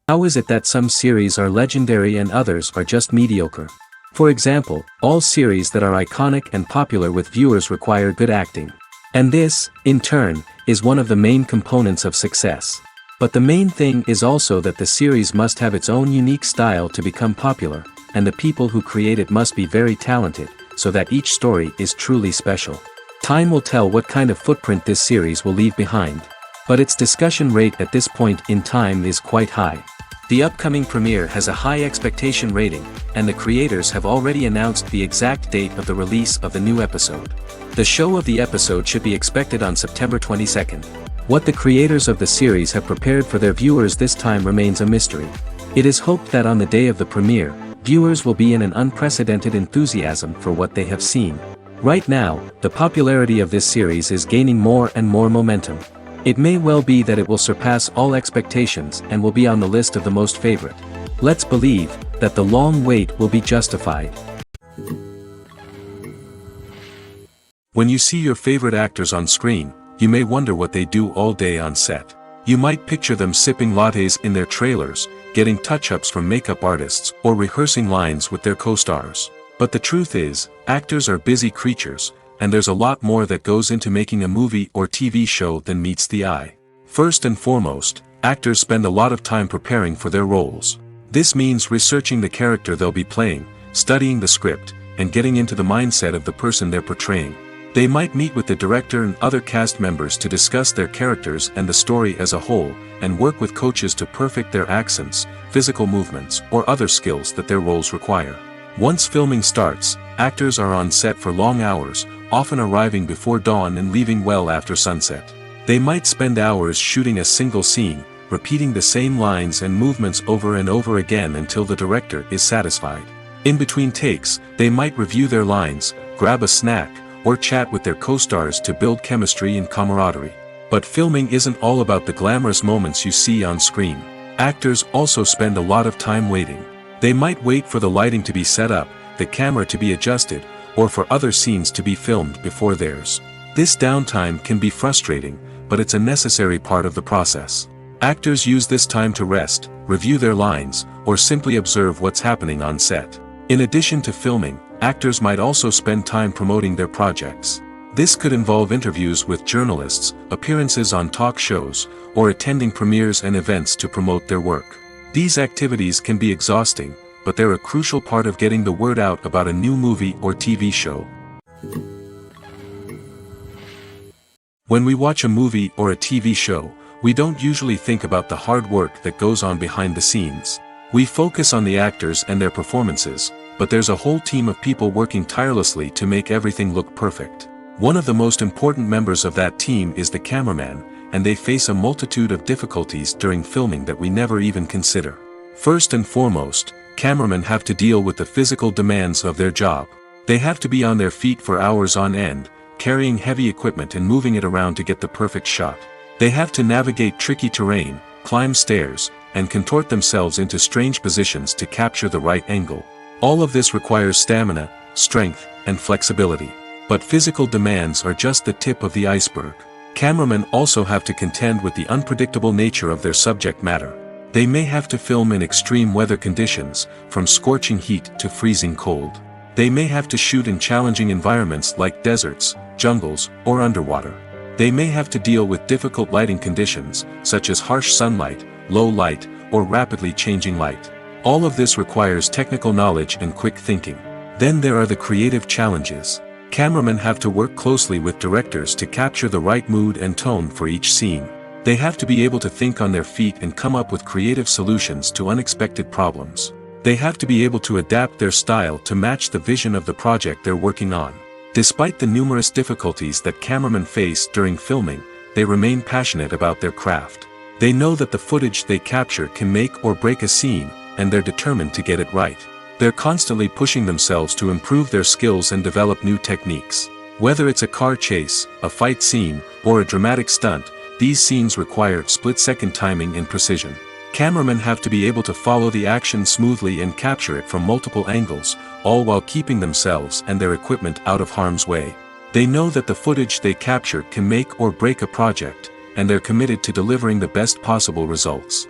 How is it that some series are legendary and others are just mediocre? For example, all series that are iconic and popular with viewers require good acting. And this, in turn, is one of the main components of success. But the main thing is also that the series must have its own unique style to become popular, and the people who create it must be very talented, so that each story is truly special. Time will tell what kind of footprint this series will leave behind. But its discussion rate at this point in time is quite high. The upcoming premiere has a high expectation rating, and the creators have already announced the exact date of the release of the new episode. The show of the episode should be expected on September 22nd. What the creators of the series have prepared for their viewers this time remains a mystery. It is hoped that on the day of the premiere, viewers will be in an unprecedented enthusiasm for what they have seen. Right now, the popularity of this series is gaining more and more momentum. It may well be that it will surpass all expectations and will be on the list of the most favorite. Let's believe that the long wait will be justified. When you see your favorite actors on screen, you may wonder what they do all day on set. You might picture them sipping lattes in their trailers, getting touch-ups from makeup artists, or rehearsing lines with their co-stars. But the truth is, actors are busy creatures, and there's a lot more that goes into making a movie or TV show than meets the eye. First and foremost, actors spend a lot of time preparing for their roles. This means researching the character they'll be playing, studying the script, and getting into the mindset of the person they're portraying. They might meet with the director and other cast members to discuss their characters and the story as a whole, and work with coaches to perfect their accents, physical movements, or other skills that their roles require. Once filming starts, actors are on set for long hours, often arriving before dawn and leaving well after sunset. They might spend hours shooting a single scene, repeating the same lines and movements over and over again until the director is satisfied. In between takes, they might review their lines, grab a snack, or chat with their co-stars to build chemistry and camaraderie. But filming isn't all about the glamorous moments you see on screen. Actors also spend a lot of time waiting. They might wait for the lighting to be set up, the camera to be adjusted, or for other scenes to be filmed before theirs. This downtime can be frustrating, but it's a necessary part of the process. Actors use this time to rest, review their lines, or simply observe what's happening on set. In addition to filming, actors might also spend time promoting their projects. This could involve interviews with journalists, appearances on talk shows, or attending premieres and events to promote their work. These activities can be exhausting, but they're a crucial part of getting the word out about a new movie or TV show. When we watch a movie or a TV show, we don't usually think about the hard work that goes on behind the scenes. We focus on the actors and their performances, but there's a whole team of people working tirelessly to make everything look perfect. One of the most important members of that team is the cameraman, and they face a multitude of difficulties during filming that we never even consider. First and foremost, cameramen have to deal with the physical demands of their job. They have to be on their feet for hours on end, carrying heavy equipment and moving it around to get the perfect shot. They have to navigate tricky terrain, climb stairs, and contort themselves into strange positions to capture the right angle. All of this requires stamina, strength, and flexibility. But physical demands are just the tip of the iceberg. Cameramen also have to contend with the unpredictable nature of their subject matter. They may have to film in extreme weather conditions, from scorching heat to freezing cold. They may have to shoot in challenging environments like deserts, jungles, or underwater. They may have to deal with difficult lighting conditions, such as harsh sunlight, low light, or rapidly changing light. All of this requires technical knowledge and quick thinking. Then there are the creative challenges. Cameramen have to work closely with directors to capture the right mood and tone for each scene. They have to be able to think on their feet and come up with creative solutions to unexpected problems. They have to be able to adapt their style to match the vision of the project they're working on. Despite the numerous difficulties that cameramen face during filming, they remain passionate about their craft. They know that the footage they capture can make or break a scene, and they're determined to get it right. They're constantly pushing themselves to improve their skills and develop new techniques. Whether it's a car chase, a fight scene, or a dramatic stunt, these scenes require split-second timing and precision. Cameramen have to be able to follow the action smoothly and capture it from multiple angles, all while keeping themselves and their equipment out of harm's way. They know that the footage they capture can make or break a project, and they're committed to delivering the best possible results.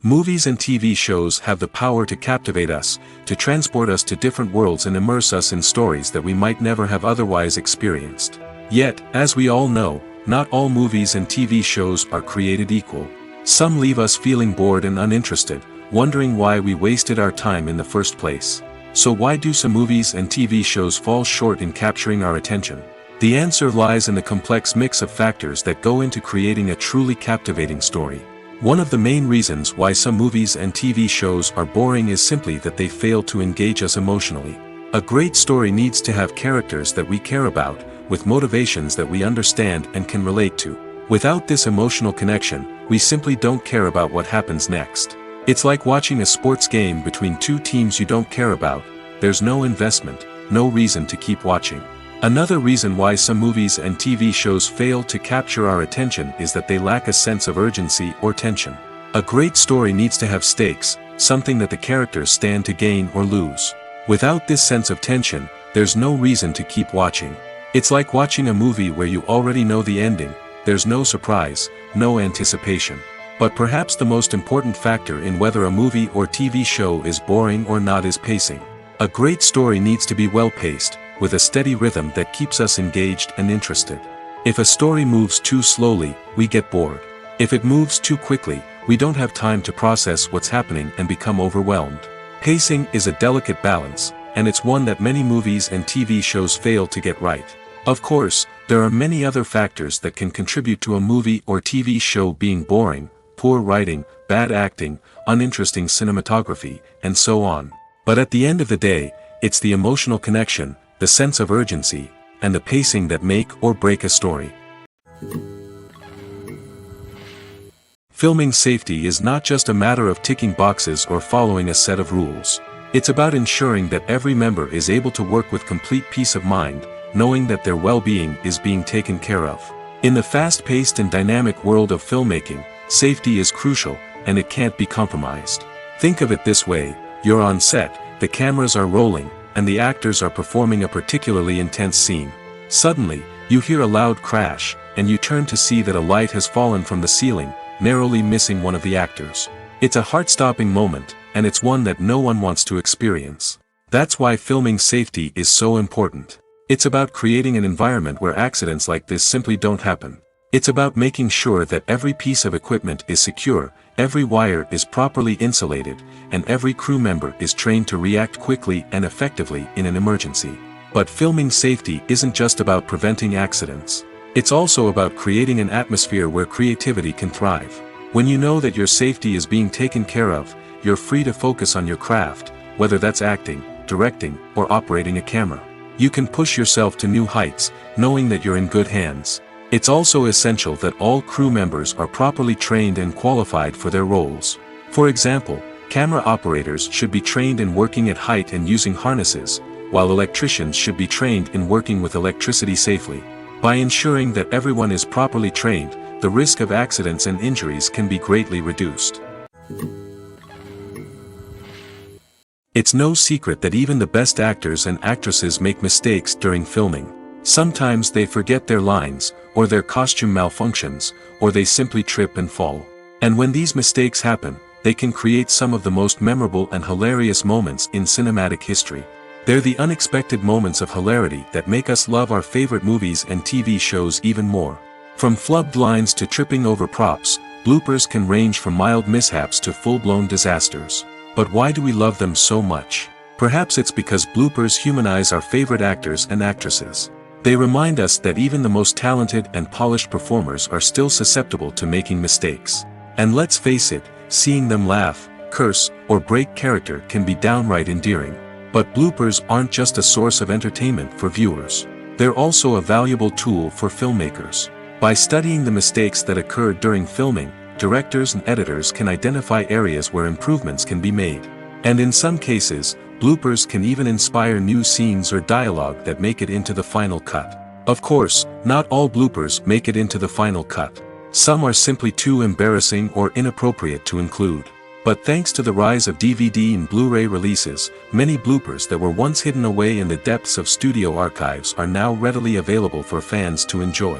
Movies and TV shows have the power to captivate us, to transport us to different worlds and immerse us in stories that we might never have otherwise experienced. Yet, as we all know, not all movies and TV shows are created equal. Some leave us feeling bored and uninterested, wondering why we wasted our time in the first place. So why do some movies and TV shows fall short in capturing our attention? The answer lies in the complex mix of factors that go into creating a truly captivating story. One of the main reasons why some movies and TV shows are boring is simply that they fail to engage us emotionally. A great story needs to have characters that we care about, with motivations that we understand and can relate to. Without this emotional connection, we simply don't care about what happens next. It's like watching a sports game between two teams you don't care about. There's no investment, no reason to keep watching. Another reason why some movies and TV shows fail to capture our attention is that they lack a sense of urgency or tension. A great story needs to have stakes, something that the characters stand to gain or lose. Without this sense of tension, there's no reason to keep watching. It's like watching a movie where you already know the ending. There's no surprise, no anticipation. But perhaps the most important factor in whether a movie or TV show is boring or not is pacing. A great story needs to be well-paced, with a steady rhythm that keeps us engaged and interested. If a story moves too slowly, we get bored. If it moves too quickly, we don't have time to process what's happening and become overwhelmed. Pacing is a delicate balance, and it's one that many movies and TV shows fail to get right. Of course, there are many other factors that can contribute to a movie or TV show being boring: poor writing, bad acting, uninteresting cinematography, and so on. But at the end of the day, it's the emotional connection, the sense of urgency, and the pacing that make or break a story. Filming safety is not just a matter of ticking boxes or following a set of rules. It's about ensuring that every member is able to work with complete peace of mind, knowing that their well-being is being taken care of. In the fast-paced and dynamic world of filmmaking, safety is crucial, and it can't be compromised. Think of it this way: you're on set, the cameras are rolling, and the actors are performing a particularly intense scene. Suddenly, you hear a loud crash, and you turn to see that a light has fallen from the ceiling, narrowly missing one of the actors. It's a heart-stopping moment, and it's one that no one wants to experience. That's why filming safety is so important. It's about creating an environment where accidents like this simply don't happen. It's about making sure that every piece of equipment is secure, every wire is properly insulated, and every crew member is trained to react quickly and effectively in an emergency. But filming safety isn't just about preventing accidents. It's also about creating an atmosphere where creativity can thrive. When you know that your safety is being taken care of, you're free to focus on your craft, whether that's acting, directing, or operating a camera. You can push yourself to new heights, knowing that you're in good hands. It's also essential that all crew members are properly trained and qualified for their roles. For example, camera operators should be trained in working at height and using harnesses, while electricians should be trained in working with electricity safely. By ensuring that everyone is properly trained, the risk of accidents and injuries can be greatly reduced. It's no secret that even the best actors and actresses make mistakes during filming. Sometimes they forget their lines, or their costume malfunctions, or they simply trip and fall. And when these mistakes happen, they can create some of the most memorable and hilarious moments in cinematic history. They're the unexpected moments of hilarity that make us love our favorite movies and TV shows even more. From flubbed lines to tripping over props, bloopers can range from mild mishaps to full-blown disasters. But why do we love them so much? Perhaps it's because bloopers humanize our favorite actors and actresses. They remind us that even the most talented and polished performers are still susceptible to making mistakes. And let's face it, seeing them laugh, curse, or break character can be downright endearing. But bloopers aren't just a source of entertainment for viewers. They're also a valuable tool for filmmakers. By studying the mistakes that occurred during filming, directors and editors can identify areas where improvements can be made. And in some cases, bloopers can even inspire new scenes or dialogue that make it into the final cut. Of course, not all bloopers make it into the final cut. Some are simply too embarrassing or inappropriate to include. But thanks to the rise of DVD and Blu-ray releases, many bloopers that were once hidden away in the depths of studio archives are now readily available for fans to enjoy.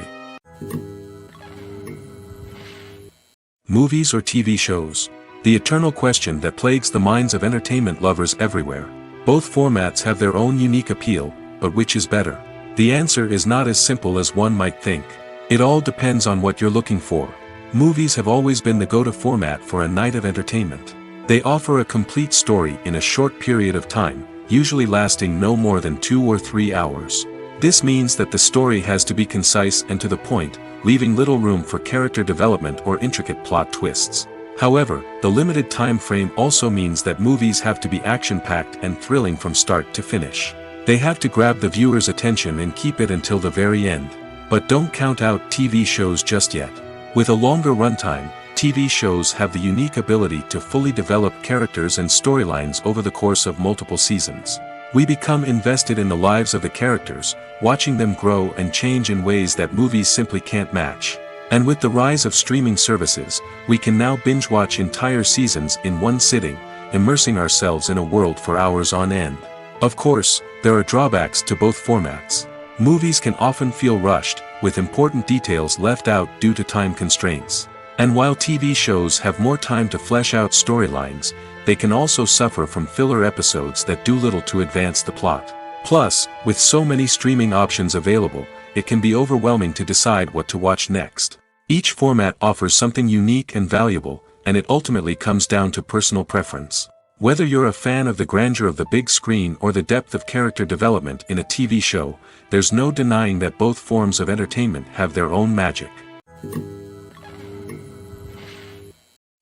Movies or TV shows? The eternal question that plagues the minds of entertainment lovers everywhere. Both formats have their own unique appeal, but which is better? The answer is not as simple as one might think. It all depends on what you're looking for. Movies have always been the go-to format for a night of entertainment. They offer a complete story in a short period of time, usually lasting no more than 2 or 3 hours. This means that the story has to be concise and to the point, leaving little room for character development or intricate plot twists. However, the limited time frame also means that movies have to be action-packed and thrilling from start to finish. They have to grab the viewer's attention and keep it until the very end. But don't count out TV shows just yet. With a longer runtime, TV shows have the unique ability to fully develop characters and storylines over the course of multiple seasons. We become invested in the lives of the characters, watching them grow and change in ways that movies simply can't match. And with the rise of streaming services, we can now binge-watch entire seasons in one sitting, immersing ourselves in a world for hours on end. Of course, there are drawbacks to both formats. Movies can often feel rushed, with important details left out due to time constraints. And while TV shows have more time to flesh out storylines, they can also suffer from filler episodes that do little to advance the plot. Plus, with so many streaming options available, it can be overwhelming to decide what to watch next. Each format offers something unique and valuable, and it ultimately comes down to personal preference. Whether you're a fan of the grandeur of the big screen or the depth of character development in a TV show, there's no denying that both forms of entertainment have their own magic.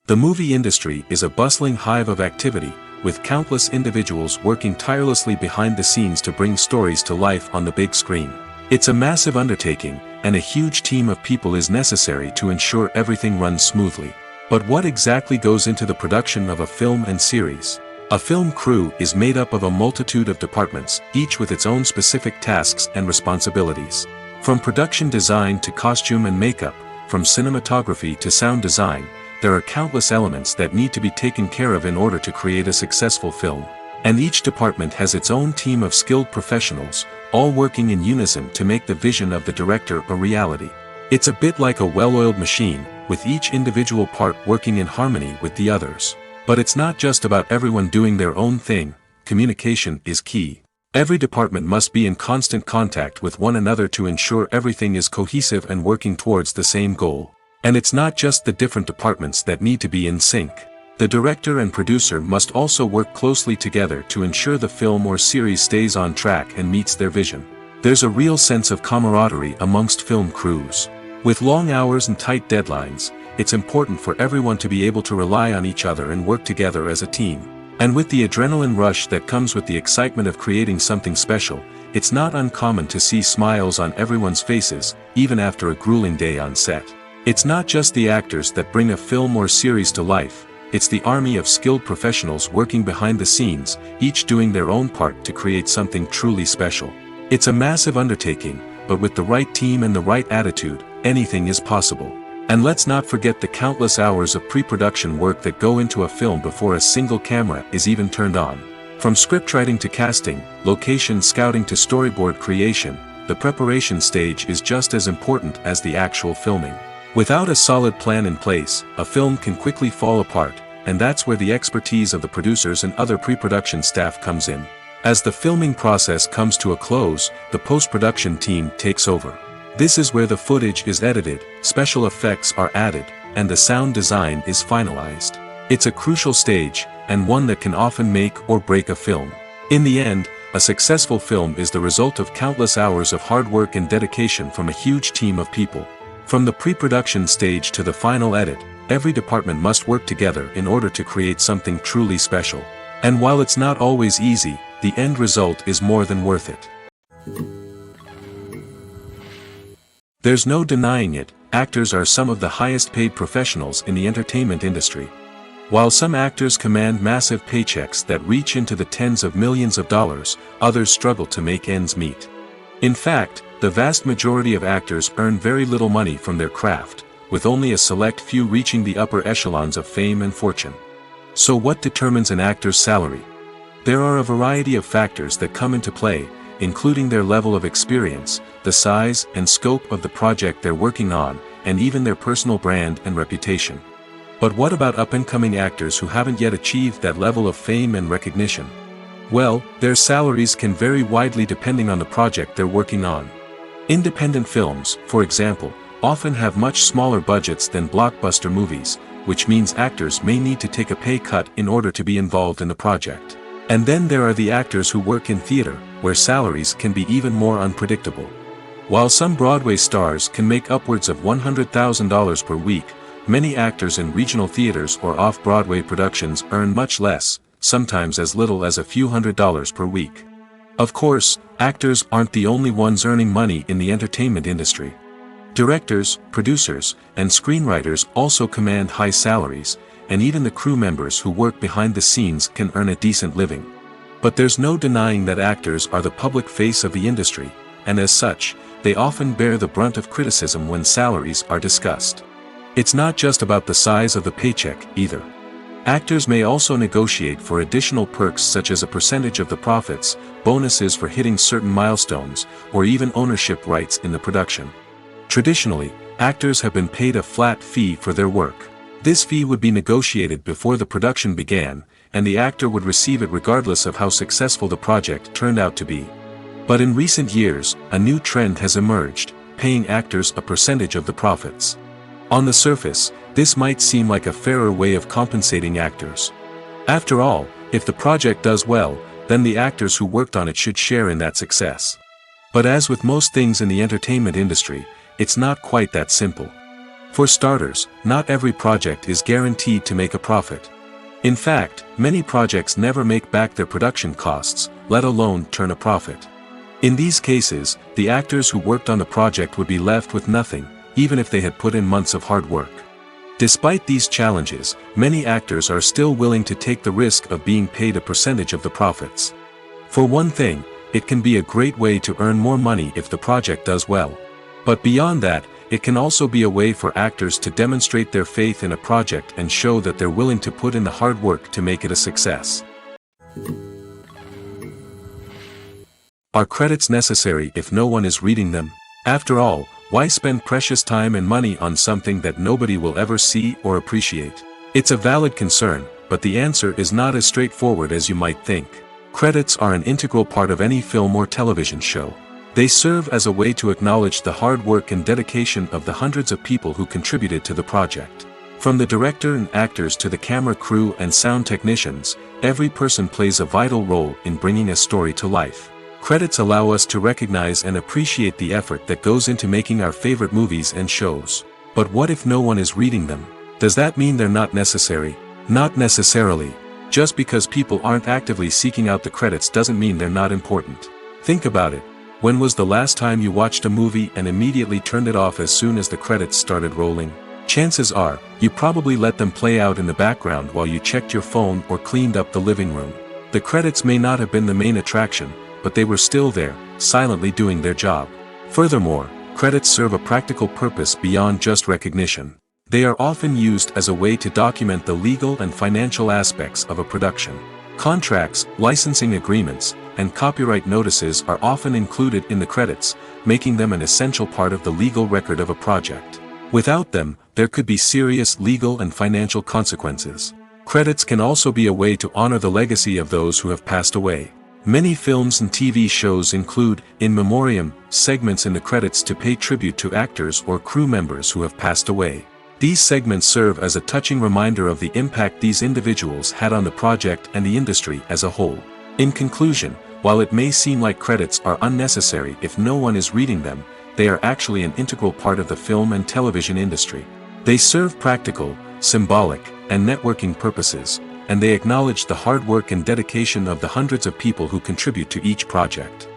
The movie industry is a bustling hive of activity, with countless individuals working tirelessly behind the scenes to bring stories to life on the big screen. It's a massive undertaking, and a huge team of people is necessary to ensure everything runs smoothly. But what exactly goes into the production of a film and series? A film crew is made up of a multitude of departments, each with its own specific tasks and responsibilities. From production design to costume and makeup, from cinematography to sound design, there are countless elements that need to be taken care of in order to create a successful film. And each department has its own team of skilled professionals, all working in unison to make the vision of the director a reality. It's a bit like a well-oiled machine, with each individual part working in harmony with the others. But it's not just about everyone doing their own thing. Communication is key. Every department must be in constant contact with one another to ensure everything is cohesive and working towards the same goal. And it's not just the different departments that need to be in sync. The director and producer must also work closely together to ensure the film or series stays on track and meets their vision. There's a real sense of camaraderie amongst film crews. With long hours and tight deadlines, it's important for everyone to be able to rely on each other and work together as a team. And with the adrenaline rush that comes with the excitement of creating something special, it's not uncommon to see smiles on everyone's faces, even after a grueling day on set. It's not just the actors that bring a film or series to life, it's the army of skilled professionals working behind the scenes, each doing their own part to create something truly special. It's a massive undertaking, but with the right team and the right attitude, anything is possible. And let's not forget the countless hours of pre-production work that go into a film before a single camera is even turned on. From scriptwriting to casting, location scouting to storyboard creation, the preparation stage is just as important as the actual filming. Without a solid plan in place, a film can quickly fall apart, and that's where the expertise of the producers and other pre-production staff comes in. As the filming process comes to a close, the post-production team takes over. This is where the footage is edited, special effects are added, and the sound design is finalized. It's a crucial stage, and one that can often make or break a film. In the end, a successful film is the result of countless hours of hard work and dedication from a huge team of people. From the pre-production stage to the final edit, every department must work together in order to create something truly special. And while it's not always easy, the end result is more than worth it. There's no denying it, actors are some of the highest paid professionals in the entertainment industry. While some actors command massive paychecks that reach into the tens of millions of dollars, others struggle to make ends meet. In fact, the vast majority of actors earn very little money from their craft, with only a select few reaching the upper echelons of fame and fortune. So what determines an actor's salary? There are a variety of factors that come into play, including their level of experience, the size and scope of the project they're working on, and even their personal brand and reputation. But what about up-and-coming actors who haven't yet achieved that level of fame and recognition? Well, their salaries can vary widely depending on the project they're working on. Independent films, for example, often have much smaller budgets than blockbuster movies, which means actors may need to take a pay cut in order to be involved in the project. And then there are the actors who work in theater, where salaries can be even more unpredictable. While some Broadway stars can make upwards of $100,000 per week, many actors in regional theaters or off-Broadway productions earn much less, sometimes as little as a few $100s per week. Of course, actors aren't the only ones earning money in the entertainment industry. Directors, producers, and screenwriters also command high salaries, and even the crew members who work behind the scenes can earn a decent living. But there's no denying that actors are the public face of the industry, and as such, they often bear the brunt of criticism when salaries are discussed. It's not just about the size of the paycheck, either. Actors may also negotiate for additional perks such as a percentage of the profits, bonuses for hitting certain milestones, or even ownership rights in the production. Traditionally, actors have been paid a flat fee for their work. This fee would be negotiated before the production began, and the actor would receive it regardless of how successful the project turned out to be. But in recent years, a new trend has emerged, paying actors a percentage of the profits. On the surface, this might seem like a fairer way of compensating actors. After all, if the project does well, then the actors who worked on it should share in that success. But as with most things in the entertainment industry, it's not quite that simple. For starters, not every project is guaranteed to make a profit. In fact, many projects never make back their production costs, let alone turn a profit. In these cases, the actors who worked on the project would be left with nothing, even if they had put in months of hard work. Despite these challenges, many actors are still willing to take the risk of being paid a percentage of the profits. For one thing, it can be a great way to earn more money if the project does well. But beyond that, it can also be a way for actors to demonstrate their faith in a project and show that they're willing to put in the hard work to make it a success. Are credits necessary if no one is reading them? After all, why spend precious time and money on something that nobody will ever see or appreciate? It's a valid concern, but the answer is not as straightforward as you might think. Credits are an integral part of any film or television show. They serve as a way to acknowledge the hard work and dedication of the hundreds of people who contributed to the project. From the director and actors to the camera crew and sound technicians, every person plays a vital role in bringing a story to life. Credits allow us to recognize and appreciate the effort that goes into making our favorite movies and shows. But what if no one is reading them? Does that mean they're not necessary? Not necessarily. Just because people aren't actively seeking out the credits doesn't mean they're not important. Think about it. When was the last time you watched a movie and immediately turned it off as soon as the credits started rolling? Chances are, you probably let them play out in the background while you checked your phone or cleaned up the living room. The credits may not have been the main attraction, but they were still there, silently doing their job. Furthermore, credits serve a practical purpose beyond just recognition. They are often used as a way to document the legal and financial aspects of a production. Contracts, licensing agreements, and copyright notices are often included in the credits, making them an essential part of the legal record of a project. Without them, there could be serious legal and financial consequences. Credits can also be a way to honor the legacy of those who have passed away. Many films and TV shows include, in memoriam, segments in the credits to pay tribute to actors or crew members who have passed away. These segments serve as a touching reminder of the impact these individuals had on the project and the industry as a whole. In conclusion, while it may seem like credits are unnecessary if no one is reading them, they are actually an integral part of the film and television industry. They serve practical, symbolic, and networking purposes, and they acknowledge the hard work and dedication of the hundreds of people who contribute to each project.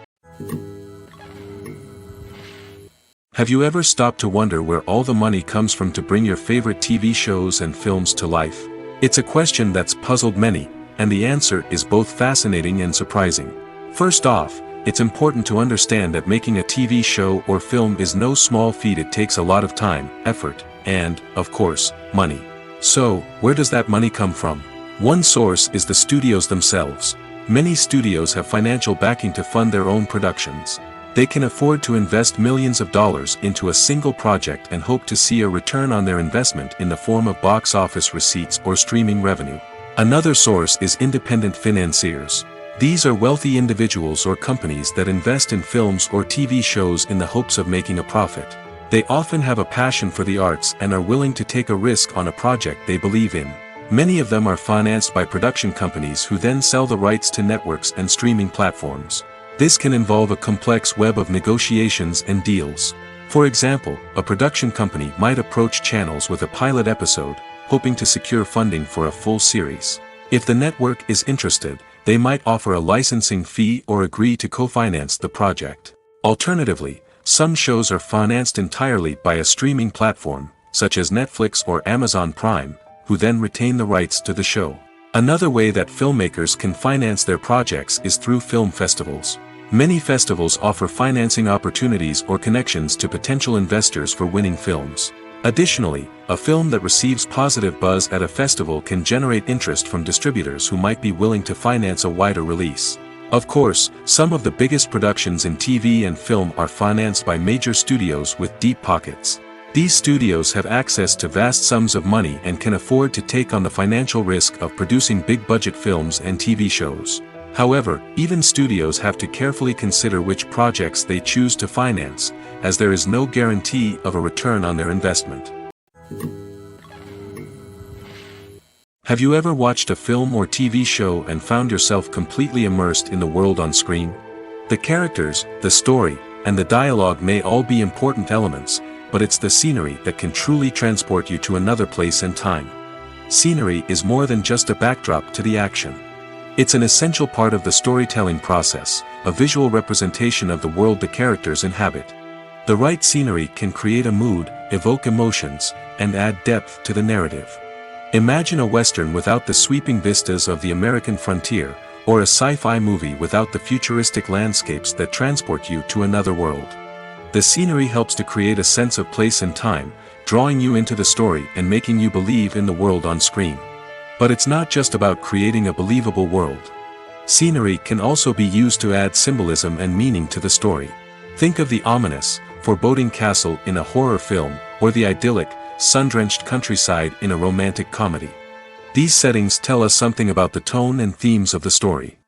Have you ever stopped to wonder where all the money comes from to bring your favorite TV shows and films to life? It's a question that's puzzled many, and the answer is both fascinating and surprising. First off, it's important to understand that making a TV show or film is no small feat. It takes a lot of time, effort, and, of course, money. So, where does that money come from? One source is the studios themselves. Many studios have financial backing to fund their own productions. They can afford to invest millions of dollars into a single project and hope to see a return on their investment in the form of box office receipts or streaming revenue. Another source is independent financiers. These are wealthy individuals or companies that invest in films or TV shows in the hopes of making a profit. They often have a passion for the arts and are willing to take a risk on a project they believe in. Many of them are financed by production companies who then sell the rights to networks and streaming platforms. This can involve a complex web of negotiations and deals. For example, a production company might approach channels with a pilot episode, hoping to secure funding for a full series. If the network is interested, they might offer a licensing fee or agree to co-finance the project. Alternatively, some shows are financed entirely by a streaming platform, such as Netflix or Amazon Prime, who then retain the rights to the show. Another way that filmmakers can finance their projects is through film festivals. Many festivals offer financing opportunities or connections to potential investors for winning films. Additionally, a film that receives positive buzz at a festival can generate interest from distributors who might be willing to finance a wider release. Of course, some of the biggest productions in TV and film are financed by major studios with deep pockets. These studios have access to vast sums of money and can afford to take on the financial risk of producing big-budget films and TV shows. However, even studios have to carefully consider which projects they choose to finance, as there is no guarantee of a return on their investment. Have you ever watched a film or TV show and found yourself completely immersed in the world on screen? The characters, the story, and the dialogue may all be important elements, but it's the scenery that can truly transport you to another place and time. Scenery is more than just a backdrop to the action. It's an essential part of the storytelling process, a visual representation of the world the characters inhabit. The right scenery can create a mood, evoke emotions, and add depth to the narrative. Imagine a Western without the sweeping vistas of the American frontier, or a sci-fi movie without the futuristic landscapes that transport you to another world. The scenery helps to create a sense of place and time, drawing you into the story and making you believe in the world on screen. But it's not just about creating a believable world. Scenery can also be used to add symbolism and meaning to the story. Think of the ominous, foreboding castle in a horror film, or the idyllic, sun-drenched countryside in a romantic comedy. These settings tell us something about the tone and themes of the story.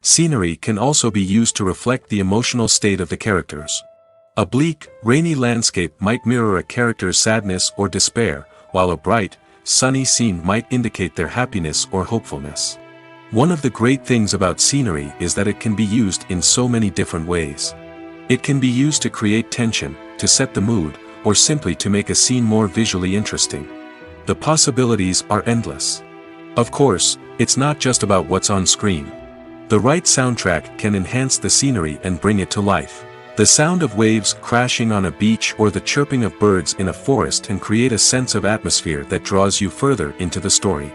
Scenery can also be used to reflect the emotional state of the characters. A bleak, rainy landscape might mirror a character's sadness or despair, while a bright, sunny scene might indicate their happiness or hopefulness. One of the great things about scenery is that it can be used in so many different ways. It can be used to create tension, to set the mood, or simply to make a scene more visually interesting. The possibilities are endless. Of course, it's not just about what's on screen. The right soundtrack can enhance the scenery and bring it to life. The sound of waves crashing on a beach or the chirping of birds in a forest can create a sense of atmosphere that draws you further into the story.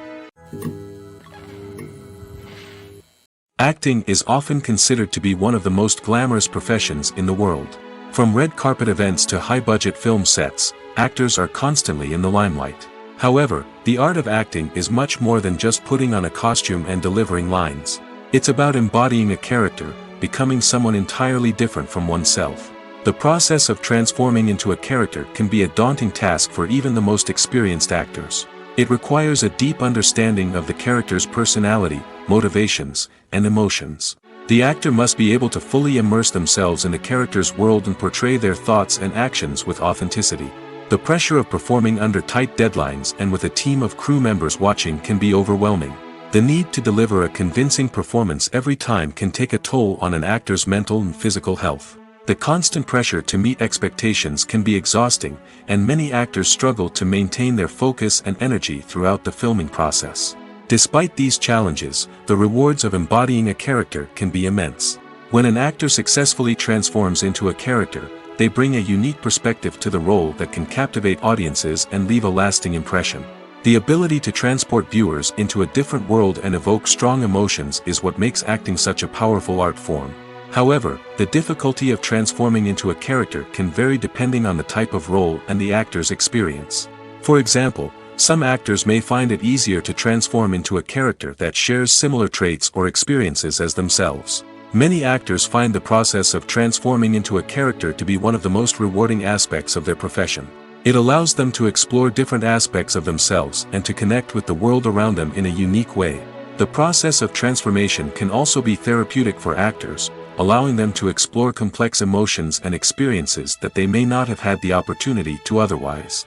Acting is often considered to be one of the most glamorous professions in the world. From red carpet events to high-budget film sets, actors are constantly in the limelight. However, the art of acting is much more than just putting on a costume and delivering lines. It's about embodying a character, becoming someone entirely different from oneself. The process of transforming into a character can be a daunting task for even the most experienced actors. It requires a deep understanding of the character's personality, motivations, and emotions. The actor must be able to fully immerse themselves in the character's world and portray their thoughts and actions with authenticity. The pressure of performing under tight deadlines and with a team of crew members watching can be overwhelming. The need to deliver a convincing performance every time can take a toll on an actor's mental and physical health. The constant pressure to meet expectations can be exhausting, and many actors struggle to maintain their focus and energy throughout the filming process. Despite these challenges, the rewards of embodying a character can be immense. When an actor successfully transforms into a character, they bring a unique perspective to the role that can captivate audiences and leave a lasting impression. The ability to transport viewers into a different world and evoke strong emotions is what makes acting such a powerful art form. However, the difficulty of transforming into a character can vary depending on the type of role and the actor's experience. For example, some actors may find it easier to transform into a character that shares similar traits or experiences as themselves. Many actors find the process of transforming into a character to be one of the most rewarding aspects of their profession. It allows them to explore different aspects of themselves and to connect with the world around them in a unique way. The process of transformation can also be therapeutic for actors, allowing them to explore complex emotions and experiences that they may not have had the opportunity to otherwise.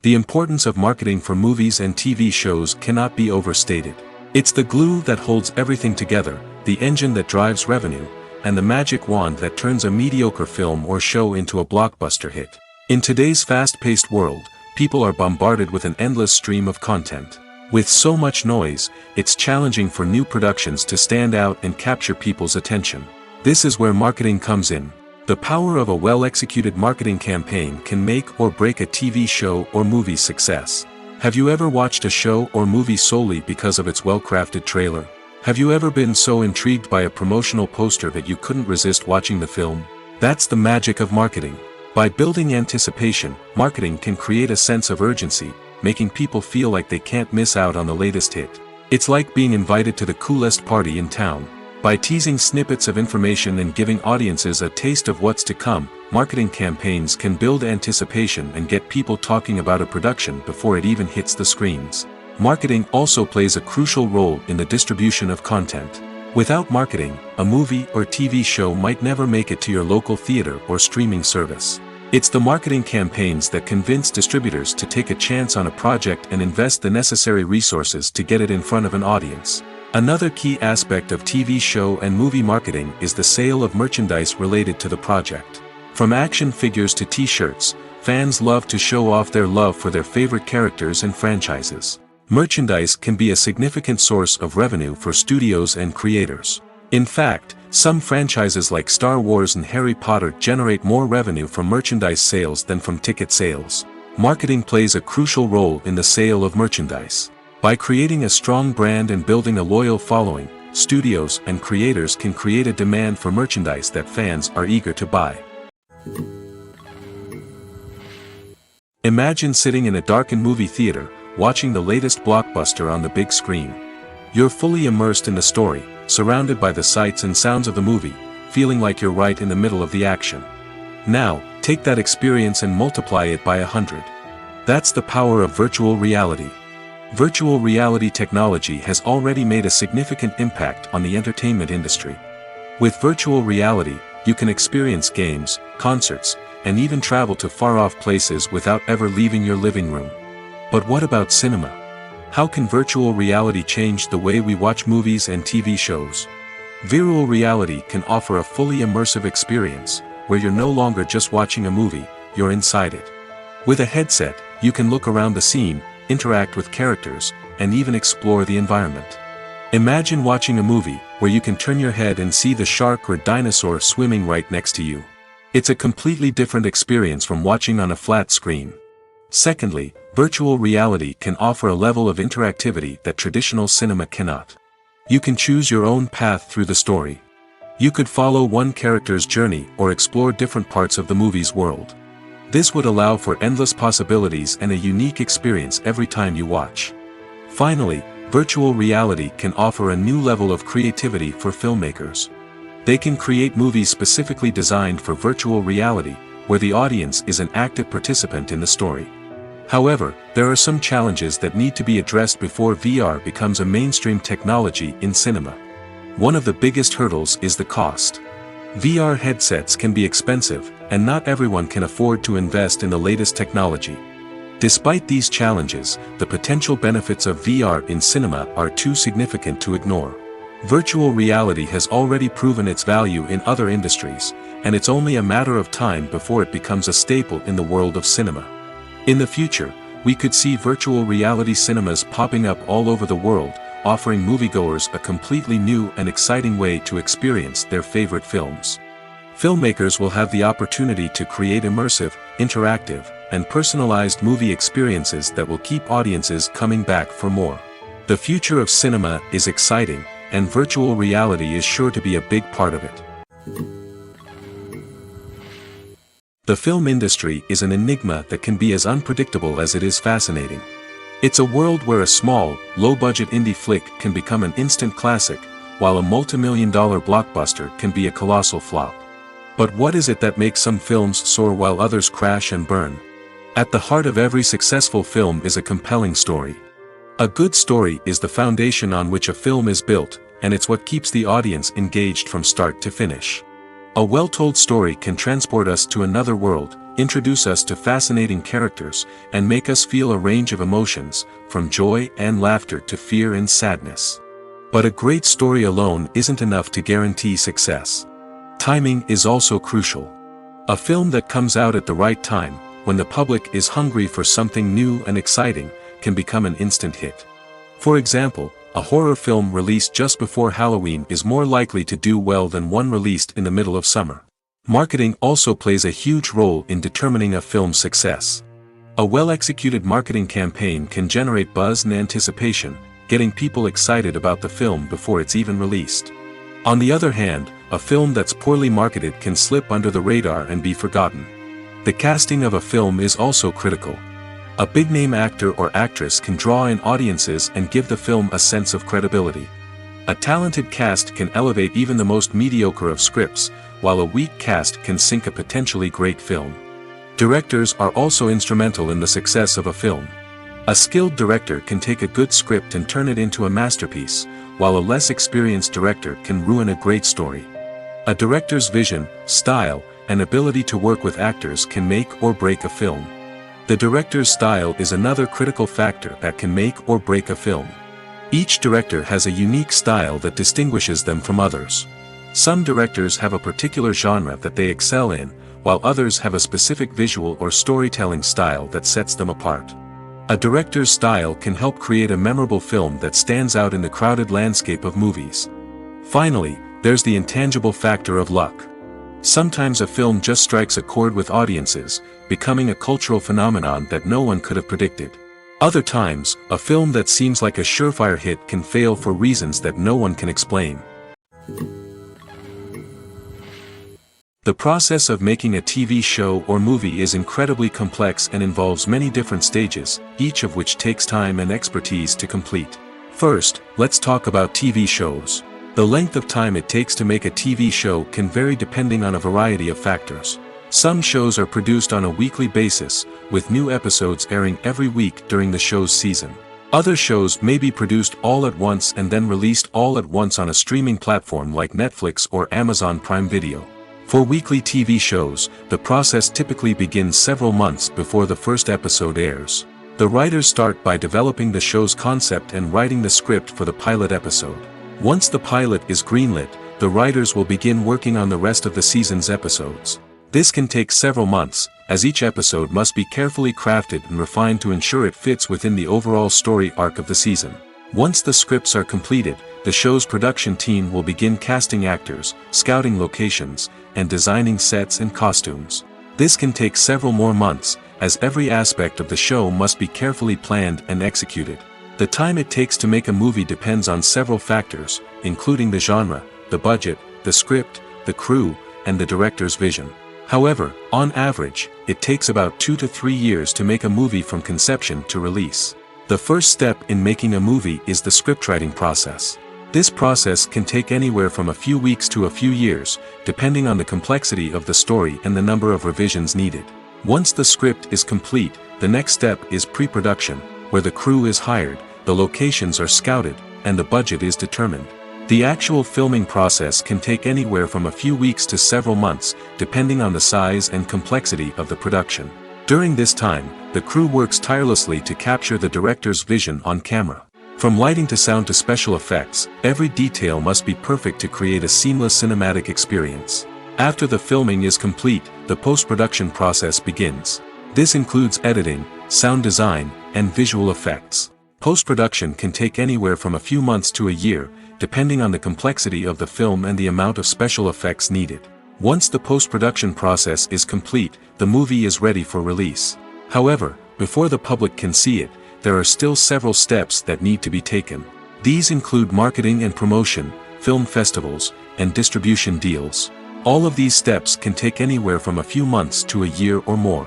The importance of marketing for movies and TV shows cannot be overstated. It's the glue that holds everything together, the engine that drives revenue, and the magic wand that turns a mediocre film or show into a blockbuster hit. In today's fast-paced world, people are bombarded with an endless stream of content. With so much noise, it's challenging for new productions to stand out and capture people's attention. This is where marketing comes in. The power of a well-executed marketing campaign can make or break a TV show or movie's success. Have you ever watched a show or movie solely because of its well-crafted trailer? Have you ever been so intrigued by a promotional poster that you couldn't resist watching the film? That's the magic of marketing. By building anticipation, marketing can create a sense of urgency, making people feel like they can't miss out on the latest hit. It's like being invited to the coolest party in town. By teasing snippets of information and giving audiences a taste of what's to come, marketing campaigns can build anticipation and get people talking about a production before it even hits the screens. Marketing also plays a crucial role in the distribution of content. Without marketing, a movie or TV show might never make it to your local theater or streaming service. It's the marketing campaigns that convince distributors to take a chance on a project and invest the necessary resources to get it in front of an audience. Another key aspect of TV show and movie marketing is the sale of merchandise related to the project. From action figures to t-shirts, fans love to show off their love for their favorite characters and franchises. Merchandise can be a significant source of revenue for studios and creators. In fact, some franchises like Star Wars and Harry Potter generate more revenue from merchandise sales than from ticket sales. Marketing plays a crucial role in the sale of merchandise. By creating a strong brand and building a loyal following, studios and creators can create a demand for merchandise that fans are eager to buy. Imagine sitting in a darkened movie theater, watching the latest blockbuster on the big screen. You're fully immersed in the story, surrounded by the sights and sounds of the movie, feeling like you're right in the middle of the action. Now, take that experience and multiply it by 100. That's the power of virtual reality. Virtual reality technology has already made a significant impact on the entertainment industry. With virtual reality, you can experience games, concerts, and even travel to far-off places without ever leaving your living room. But what about cinema? How can virtual reality change the way we watch movies and TV shows? Virtual reality can offer a fully immersive experience, where you're no longer just watching a movie, you're inside it. With a headset, you can look around the scene, interact with characters, and even explore the environment. Imagine watching a movie where you can turn your head and see the shark or dinosaur swimming right next to you. It's a completely different experience from watching on a flat screen. Secondly, virtual reality can offer a level of interactivity that traditional cinema cannot. You can choose your own path through the story. You could follow one character's journey or explore different parts of the movie's world. This would allow for endless possibilities and a unique experience every time you watch. Finally, virtual reality can offer a new level of creativity for filmmakers. They can create movies specifically designed for virtual reality, where the audience is an active participant in the story. However, there are some challenges that need to be addressed before VR becomes a mainstream technology in cinema. One of the biggest hurdles is the cost. VR headsets can be expensive, and not everyone can afford to invest in the latest technology. Despite these challenges, the potential benefits of VR in cinema are too significant to ignore. Virtual reality has already proven its value in other industries, and it's only a matter of time before it becomes a staple in the world of cinema. In the future, we could see virtual reality cinemas popping up all over the world, offering moviegoers a completely new and exciting way to experience their favorite films. Filmmakers will have the opportunity to create immersive, interactive, and personalized movie experiences that will keep audiences coming back for more. The future of cinema is exciting, and virtual reality is sure to be a big part of it. The film industry is an enigma that can be as unpredictable as it is fascinating. It's a world where a small, low-budget indie flick can become an instant classic, while a multi-million-dollar blockbuster can be a colossal flop. But what is it that makes some films soar while others crash and burn? At the heart of every successful film is a compelling story. A good story is the foundation on which a film is built, and it's what keeps the audience engaged from start to finish. A well-told story can transport us to another world, introduce us to fascinating characters, and make us feel a range of emotions, from joy and laughter to fear and sadness. But a great story alone isn't enough to guarantee success. Timing is also crucial. A film that comes out at the right time, when the public is hungry for something new and exciting, can become an instant hit. For example, a horror film released just before Halloween is more likely to do well than one released in the middle of summer. Marketing also plays a huge role in determining a film's success. A well-executed marketing campaign can generate buzz and anticipation, getting people excited about the film before it's even released. On the other hand, a film that's poorly marketed can slip under the radar and be forgotten. The casting of a film is also critical. A big-name actor or actress can draw in audiences and give the film a sense of credibility. A talented cast can elevate even the most mediocre of scripts, while a weak cast can sink a potentially great film. Directors are also instrumental in the success of a film. A skilled director can take a good script and turn it into a masterpiece, while a less experienced director can ruin a great story. A director's vision, style, and ability to work with actors can make or break a film. The director's style is another critical factor that can make or break a film. Each director has a unique style that distinguishes them from others. Some directors have a particular genre that they excel in, while others have a specific visual or storytelling style that sets them apart. A director's style can help create a memorable film that stands out in the crowded landscape of movies. Finally, there's the intangible factor of luck. Sometimes a film just strikes a chord with audiences, becoming a cultural phenomenon that no one could have predicted. Other times, a film that seems like a surefire hit can fail for reasons that no one can explain. The process of making a TV show or movie is incredibly complex and involves many different stages, each of which takes time and expertise to complete. First, let's talk about TV shows. The length of time it takes to make a TV show can vary depending on a variety of factors. Some shows are produced on a weekly basis, with new episodes airing every week during the show's season. Other shows may be produced all at once and then released all at once on a streaming platform like Netflix or Amazon Prime Video. For weekly TV shows, the process typically begins several months before the first episode airs. The writers start by developing the show's concept and writing the script for the pilot episode. Once the pilot is greenlit, the writers will begin working on the rest of the season's episodes. This can take several months, as each episode must be carefully crafted and refined to ensure it fits within the overall story arc of the season. Once the scripts are completed, the show's production team will begin casting actors, scouting locations, and designing sets and costumes. This can take several more months, as every aspect of the show must be carefully planned and executed. The time it takes to make a movie depends on several factors, including the genre, the budget, the script, the crew, and the director's vision. However, on average, it takes about 2 to 3 years to make a movie from conception to release. The first step in making a movie is the scriptwriting process. This process can take anywhere from a few weeks to a few years, depending on the complexity of the story and the number of revisions needed. Once the script is complete, the next step is pre-production, where the crew is hired, the locations are scouted, and the budget is determined. The actual filming process can take anywhere from a few weeks to several months, depending on the size and complexity of the production. During this time, the crew works tirelessly to capture the director's vision on camera. From lighting to sound to special effects, every detail must be perfect to create a seamless cinematic experience. After the filming is complete, the post-production process begins. This includes editing, sound design, and visual effects. Post-production can take anywhere from a few months to a year, depending on the complexity of the film and the amount of special effects needed. Once the post-production process is complete, the movie is ready for release. However, before the public can see it, there are still several steps that need to be taken. These include marketing and promotion, film festivals, and distribution deals. All of these steps can take anywhere from a few months to a year or more.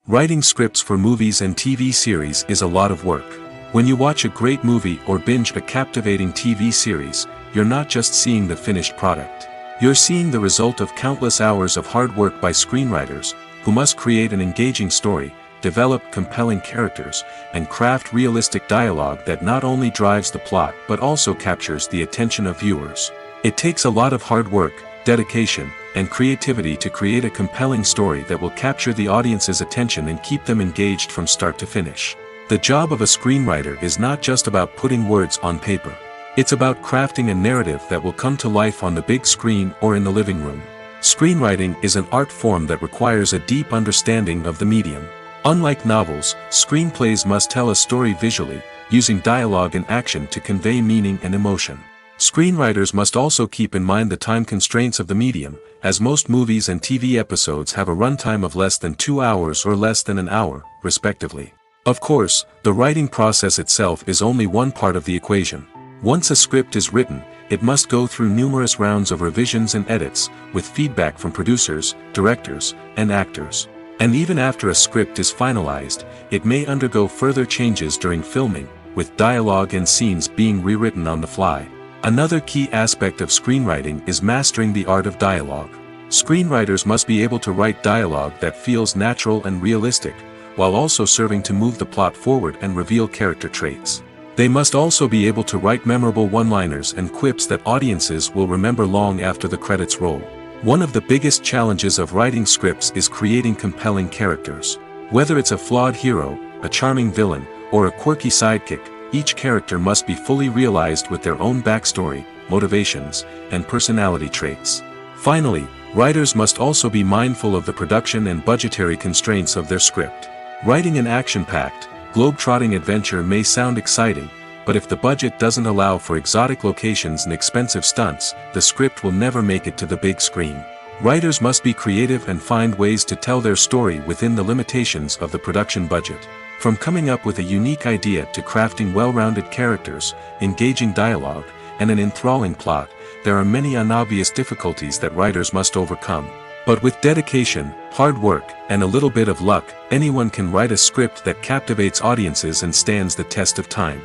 Writing scripts for movies and TV series is a lot of work. When you watch a great movie or binge a captivating TV series, you're not just seeing the finished product. You're seeing the result of countless hours of hard work by screenwriters, who must create an engaging story, develop compelling characters, and craft realistic dialogue that not only drives the plot but also captures the attention of viewers. It takes a lot of hard work, dedication, and creativity to create a compelling story that will capture the audience's attention and keep them engaged from start to finish. The job of a screenwriter is not just about putting words on paper. It's about crafting a narrative that will come to life on the big screen or in the living room. Screenwriting is an art form that requires a deep understanding of the medium. Unlike novels, screenplays must tell a story visually, using dialogue and action to convey meaning and emotion. Screenwriters must also keep in mind the time constraints of the medium, as most movies and TV episodes have a runtime of less than 2 hours or less than an hour, respectively. Of course, the writing process itself is only one part of the equation. Once a script is written, it must go through numerous rounds of revisions and edits, with feedback from producers, directors, and actors. And even after a script is finalized, it may undergo further changes during filming, with dialogue and scenes being rewritten on the fly. Another key aspect of screenwriting is mastering the art of dialogue. Screenwriters must be able to write dialogue that feels natural and realistic, while also serving to move the plot forward and reveal character traits. They must also be able to write memorable one-liners and quips that audiences will remember long after the credits roll. One of the biggest challenges of writing scripts is creating compelling characters. Whether it's a flawed hero, a charming villain, or a quirky sidekick, each character must be fully realized with their own backstory, motivations, and personality traits. Finally, writers must also be mindful of the production and budgetary constraints of their script. Writing an action-packed, globe-trotting adventure may sound exciting, but if the budget doesn't allow for exotic locations and expensive stunts, the script will never make it to the big screen. Writers must be creative and find ways to tell their story within the limitations of the production budget. From coming up with a unique idea to crafting well-rounded characters, engaging dialogue, and an enthralling plot, there are many unobvious difficulties that writers must overcome. But with dedication, hard work, and a little bit of luck, anyone can write a script that captivates audiences and stands the test of time.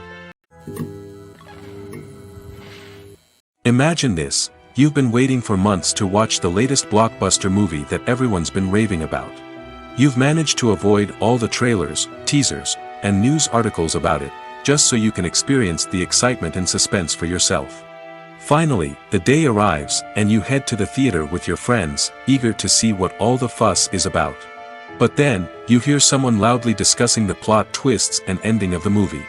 Imagine this: you've been waiting for months to watch the latest blockbuster movie that everyone's been raving about. You've managed to avoid all the trailers, teasers, and news articles about it, just so you can experience the excitement and suspense for yourself. Finally, the day arrives, and you head to the theater with your friends, eager to see what all the fuss is about. But then, you hear someone loudly discussing the plot twists and ending of the movie.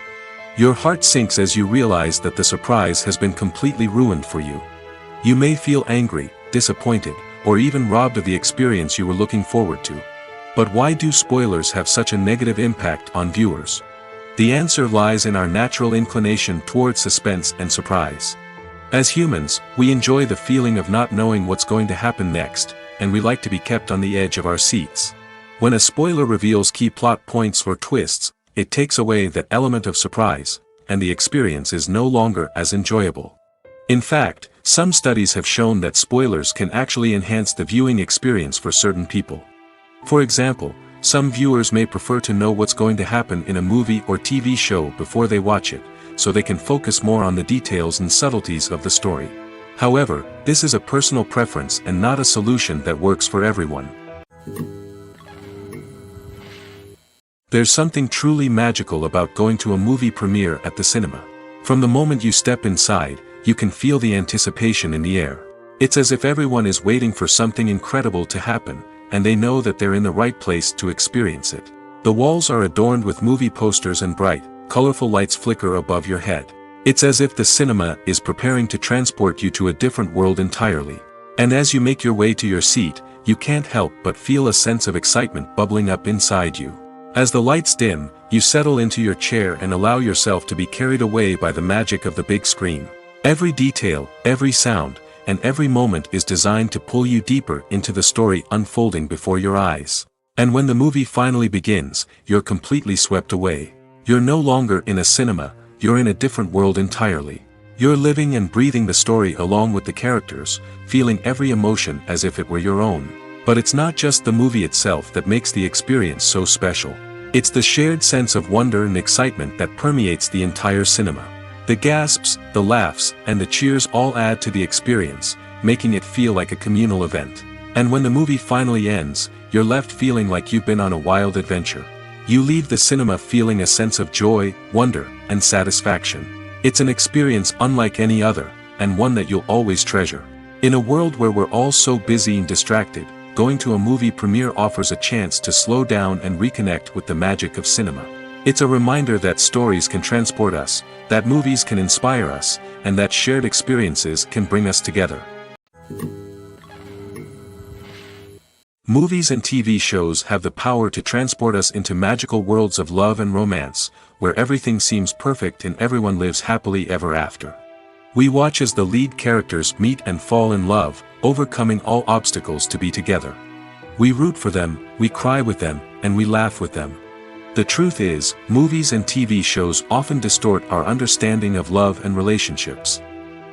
Your heart sinks as you realize that the surprise has been completely ruined for you. You may feel angry, disappointed, or even robbed of the experience you were looking forward to. But why do spoilers have such a negative impact on viewers? The answer lies in our natural inclination toward suspense and surprise. As humans, we enjoy the feeling of not knowing what's going to happen next, and we like to be kept on the edge of our seats. When a spoiler reveals key plot points or twists, it takes away that element of surprise, and the experience is no longer as enjoyable. In fact, some studies have shown that spoilers can actually enhance the viewing experience for certain people. For example, some viewers may prefer to know what's going to happen in a movie or TV show before they watch it, so they can focus more on the details and subtleties of the story. However, this is a personal preference and not a solution that works for everyone. There's something truly magical about going to a movie premiere at the cinema. From the moment you step inside, you can feel the anticipation in the air. It's as if everyone is waiting for something incredible to happen, and they know that they're in the right place to experience it. The walls are adorned with movie posters and bright, colorful lights flicker above your head. It's as if the cinema is preparing to transport you to a different world entirely. And as you make your way to your seat, you can't help but feel a sense of excitement bubbling up inside you. As the lights dim, you settle into your chair and allow yourself to be carried away by the magic of the big screen. Every detail, every sound, and every moment is designed to pull you deeper into the story unfolding before your eyes. And when the movie finally begins, you're completely swept away. You're no longer in a cinema, you're in a different world entirely. You're living and breathing the story along with the characters, feeling every emotion as if it were your own. But it's not just the movie itself that makes the experience so special. It's the shared sense of wonder and excitement that permeates the entire cinema. The gasps, the laughs, and the cheers all add to the experience, making it feel like a communal event. And when the movie finally ends, you're left feeling like you've been on a wild adventure. You leave the cinema feeling a sense of joy, wonder, and satisfaction. It's an experience unlike any other, and one that you'll always treasure. In a world where we're all so busy and distracted, going to a movie premiere offers a chance to slow down and reconnect with the magic of cinema. It's a reminder that stories can transport us, that movies can inspire us, and that shared experiences can bring us together. Movies and TV shows have the power to transport us into magical worlds of love and romance, where everything seems perfect and everyone lives happily ever after. We watch as the lead characters meet and fall in love, overcoming all obstacles to be together. We root for them, we cry with them, and we laugh with them. The truth is, movies and TV shows often distort our understanding of love and relationships.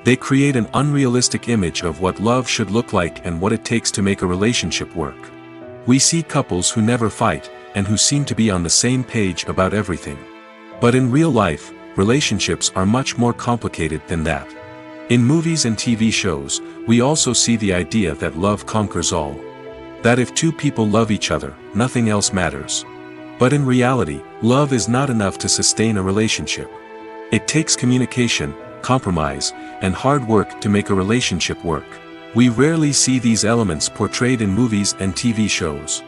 They create an unrealistic image of what love should look like and what it takes to make a relationship work. We see couples who never fight, and who seem to be on the same page about everything. But in real life, relationships are much more complicated than that. In movies and TV shows, we also see the idea that love conquers all. That if two people love each other, nothing else matters. But in reality, love is not enough to sustain a relationship. It takes communication, compromise, and hard work to make a relationship work. We rarely see these elements portrayed in movies and TV shows.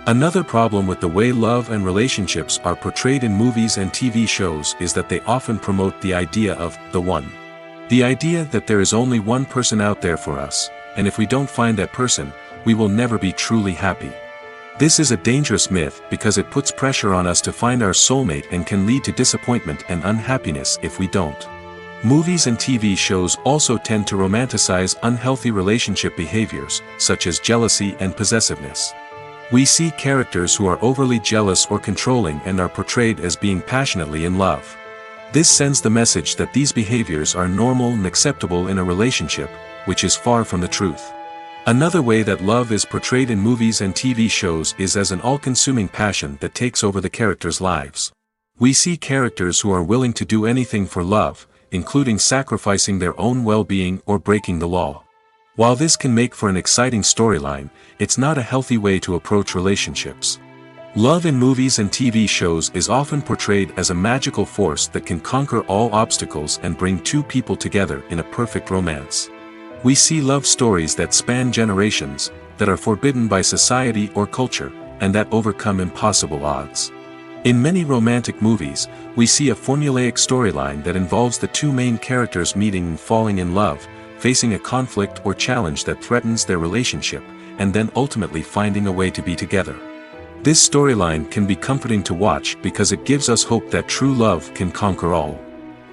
Another problem with the way love and relationships are portrayed in movies and TV shows is that they often promote the idea of the one. The idea that there is only one person out there for us, and if we don't find that person, we will never be truly happy. This is a dangerous myth because it puts pressure on us to find our soulmate and can lead to disappointment and unhappiness if we don't. Movies and TV shows also tend to romanticize unhealthy relationship behaviors, such as jealousy and possessiveness. We see characters who are overly jealous or controlling and are portrayed as being passionately in love. This sends the message that these behaviors are normal and acceptable in a relationship, which is far from the truth. Another way that love is portrayed in movies and TV shows is as an all-consuming passion that takes over the characters' lives. We see characters who are willing to do anything for love, including sacrificing their own well-being or breaking the law. While this can make for an exciting storyline, it's not a healthy way to approach relationships. Love in movies and TV shows is often portrayed as a magical force that can conquer all obstacles and bring two people together in a perfect romance. We see love stories that span generations, that are forbidden by society or culture, and that overcome impossible odds. In many romantic movies, we see a formulaic storyline that involves the two main characters meeting and falling in love, facing a conflict or challenge that threatens their relationship, and then ultimately finding a way to be together. This storyline can be comforting to watch because it gives us hope that true love can conquer all.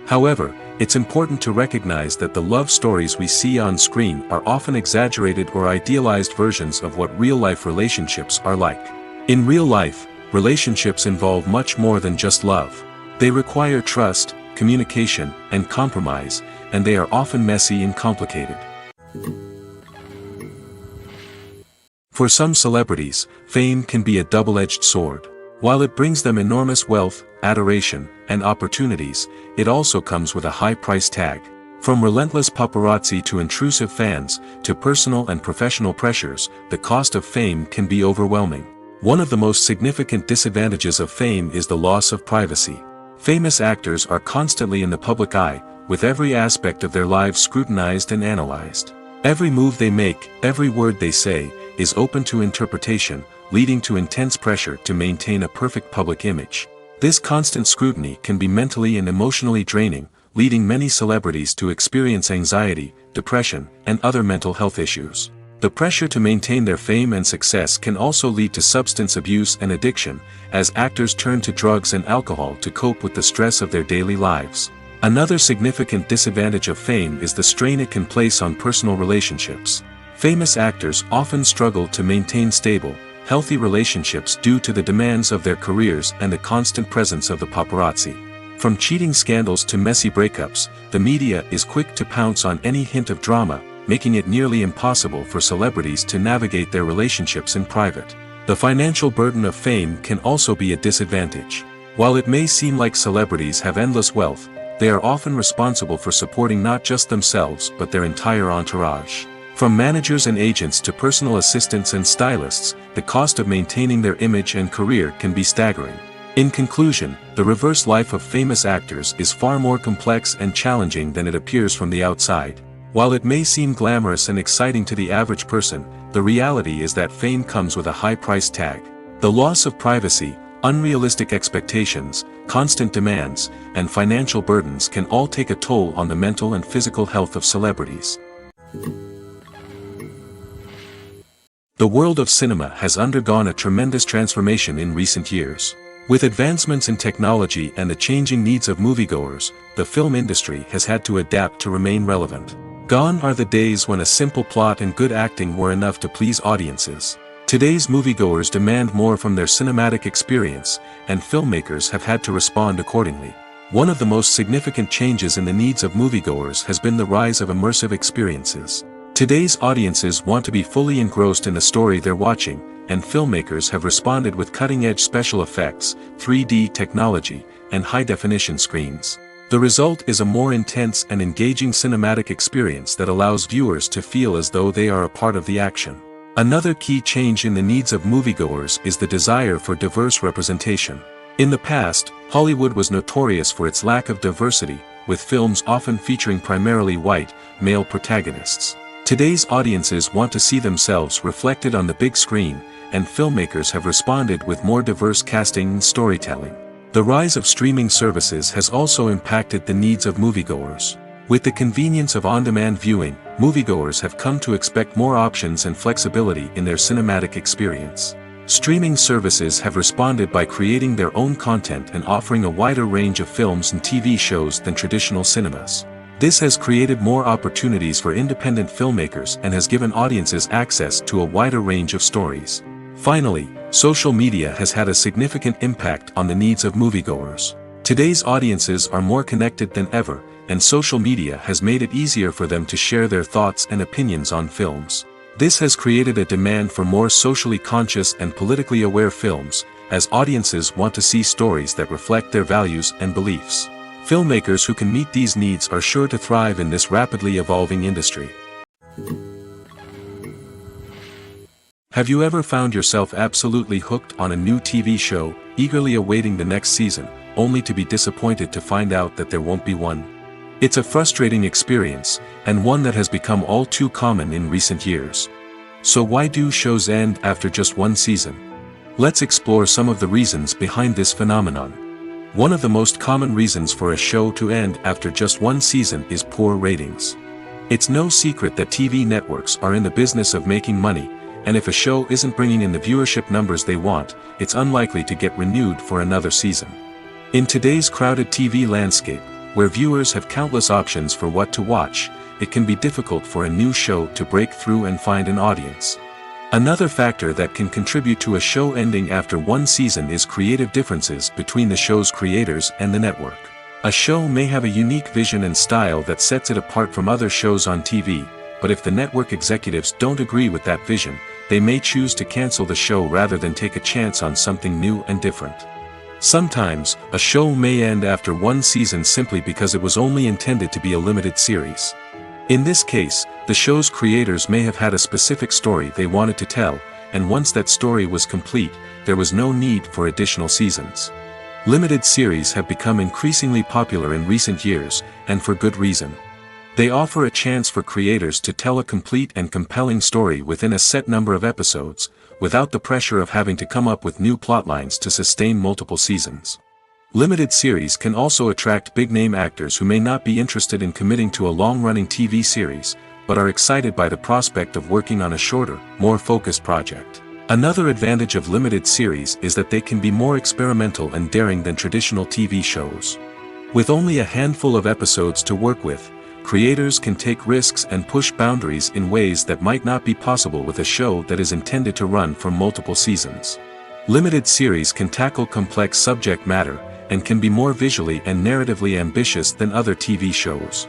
However, it's important to recognize that the love stories we see on screen are often exaggerated or idealized versions of what real-life relationships are like. In real life, relationships involve much more than just love. They require trust, communication, and compromise, and they are often messy and complicated. For some celebrities, fame can be a double-edged sword. While it brings them enormous wealth, adoration, and opportunities, it also comes with a high price tag. From relentless paparazzi to intrusive fans, to personal and professional pressures, the cost of fame can be overwhelming. One of the most significant disadvantages of fame is the loss of privacy. Famous actors are constantly in the public eye, with every aspect of their lives scrutinized and analyzed. Every move they make, every word they say, is open to interpretation, leading to intense pressure to maintain a perfect public image. This constant scrutiny can be mentally and emotionally draining, leading many celebrities to experience anxiety, depression, and other mental health issues. The pressure to maintain their fame and success can also lead to substance abuse and addiction, as actors turn to drugs and alcohol to cope with the stress of their daily lives. Another significant disadvantage of fame is the strain it can place on personal relationships. Famous actors often struggle to maintain stable, healthy relationships due to the demands of their careers and the constant presence of the paparazzi. From cheating scandals to messy breakups, the media is quick to pounce on any hint of drama, making it nearly impossible for celebrities to navigate their relationships in private. The financial burden of fame can also be a disadvantage. While it may seem like celebrities have endless wealth, they are often responsible for supporting not just themselves but their entire entourage. From managers and agents to personal assistants and stylists, the cost of maintaining their image and career can be staggering. In conclusion, the reverse life of famous actors is far more complex and challenging than it appears from the outside. While it may seem glamorous and exciting to the average person, the reality is that fame comes with a high price tag. The loss of privacy, unrealistic expectations, constant demands, and financial burdens can all take a toll on the mental and physical health of celebrities. The world of cinema has undergone a tremendous transformation in recent years. With advancements in technology and the changing needs of moviegoers, the film industry has had to adapt to remain relevant. Gone are the days when a simple plot and good acting were enough to please audiences. Today's moviegoers demand more from their cinematic experience, and filmmakers have had to respond accordingly. One of the most significant changes in the needs of moviegoers has been the rise of immersive experiences. Today's audiences want to be fully engrossed in the story they're watching, and filmmakers have responded with cutting-edge special effects, 3D technology, and high-definition screens. The result is a more intense and engaging cinematic experience that allows viewers to feel as though they are a part of the action. Another key change in the needs of moviegoers is the desire for diverse representation. In the past, Hollywood was notorious for its lack of diversity, with films often featuring primarily white, male protagonists. Today's audiences want to see themselves reflected on the big screen, and filmmakers have responded with more diverse casting and storytelling. The rise of streaming services has also impacted the needs of moviegoers. With the convenience of on-demand viewing, moviegoers have come to expect more options and flexibility in their cinematic experience. Streaming services have responded by creating their own content and offering a wider range of films and TV shows than traditional cinemas. This has created more opportunities for independent filmmakers and has given audiences access to a wider range of stories. Finally, social media has had a significant impact on the needs of moviegoers. Today's audiences are more connected than ever, and social media has made it easier for them to share their thoughts and opinions on films. This has created a demand for more socially conscious and politically aware films, as audiences want to see stories that reflect their values and beliefs. Filmmakers who can meet these needs are sure to thrive in this rapidly evolving industry. Have you ever found yourself absolutely hooked on a new TV show, eagerly awaiting the next season, only to be disappointed to find out that there won't be one? It's a frustrating experience, and one that has become all too common in recent years. So why do shows end after just one season? Let's explore some of the reasons behind this phenomenon. One of the most common reasons for a show to end after just one season is poor ratings. It's no secret that TV networks are in the business of making money, and if a show isn't bringing in the viewership numbers they want, it's unlikely to get renewed for another season. In today's crowded TV landscape, where viewers have countless options for what to watch, it can be difficult for a new show to break through and find an audience. Another factor that can contribute to a show ending after one season is creative differences between the show's creators and the network. A show may have a unique vision and style that sets it apart from other shows on TV, but if the network executives don't agree with that vision, they may choose to cancel the show rather than take a chance on something new and different. Sometimes, a show may end after one season simply because it was only intended to be a limited series. In this case, the show's creators may have had a specific story they wanted to tell, and once that story was complete, there was no need for additional seasons. Limited series have become increasingly popular in recent years, and for good reason. They offer a chance for creators to tell a complete and compelling story within a set number of episodes, without the pressure of having to come up with new plotlines to sustain multiple seasons. Limited series can also attract big-name actors who may not be interested in committing to a long-running TV series, but are excited by the prospect of working on a shorter, more focused project. Another advantage of limited series is that they can be more experimental and daring than traditional TV shows. With only a handful of episodes to work with, creators can take risks and push boundaries in ways that might not be possible with a show that is intended to run for multiple seasons. Limited series can tackle complex subject matter, and can be more visually and narratively ambitious than other TV shows.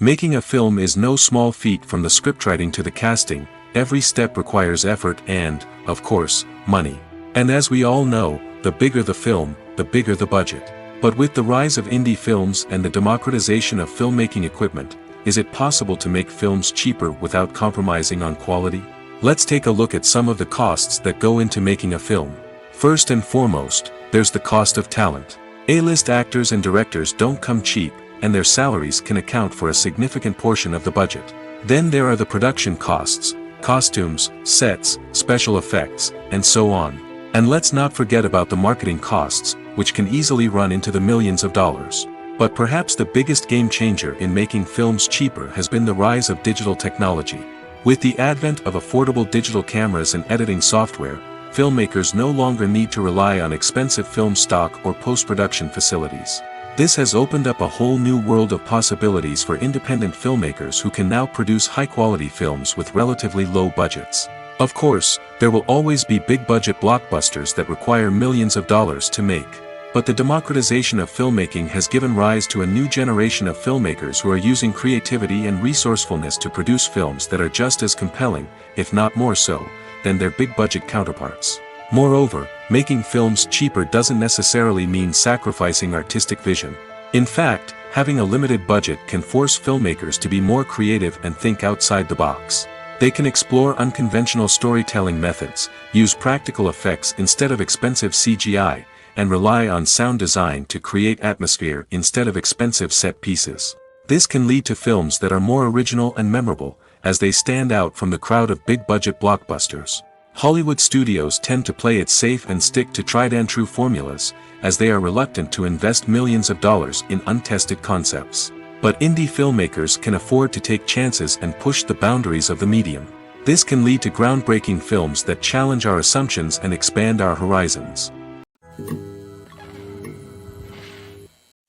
Making a film is no small feat. From the scriptwriting to the casting, every step requires effort and, of course, money. And as we all know, the bigger the film, the bigger the budget. But with the rise of indie films and the democratization of filmmaking equipment, is it possible to make films cheaper without compromising on quality? Let's take a look at some of the costs that go into making a film. First and foremost, there's the cost of talent. A-list actors and directors don't come cheap, and their salaries can account for a significant portion of the budget. Then there are the production costs, costumes, sets, special effects, and so on. And let's not forget about the marketing costs, which can easily run into the millions of dollars. But perhaps the biggest game changer in making films cheaper has been the rise of digital technology. With the advent of affordable digital cameras and editing software, filmmakers no longer need to rely on expensive film stock or post-production facilities. This has opened up a whole new world of possibilities for independent filmmakers who can now produce high-quality films with relatively low budgets. Of course, there will always be big-budget blockbusters that require millions of dollars to make. But the democratization of filmmaking has given rise to a new generation of filmmakers who are using creativity and resourcefulness to produce films that are just as compelling, if not more so, than their big-budget counterparts. Moreover, making films cheaper doesn't necessarily mean sacrificing artistic vision. In fact, having a limited budget can force filmmakers to be more creative and think outside the box. They can explore unconventional storytelling methods, use practical effects instead of expensive CGI, and rely on sound design to create atmosphere instead of expensive set pieces. This can lead to films that are more original and memorable, as they stand out from the crowd of big-budget blockbusters. Hollywood studios tend to play it safe and stick to tried-and-true formulas, as they are reluctant to invest millions of dollars in untested concepts. But indie filmmakers can afford to take chances and push the boundaries of the medium. This can lead to groundbreaking films that challenge our assumptions and expand our horizons.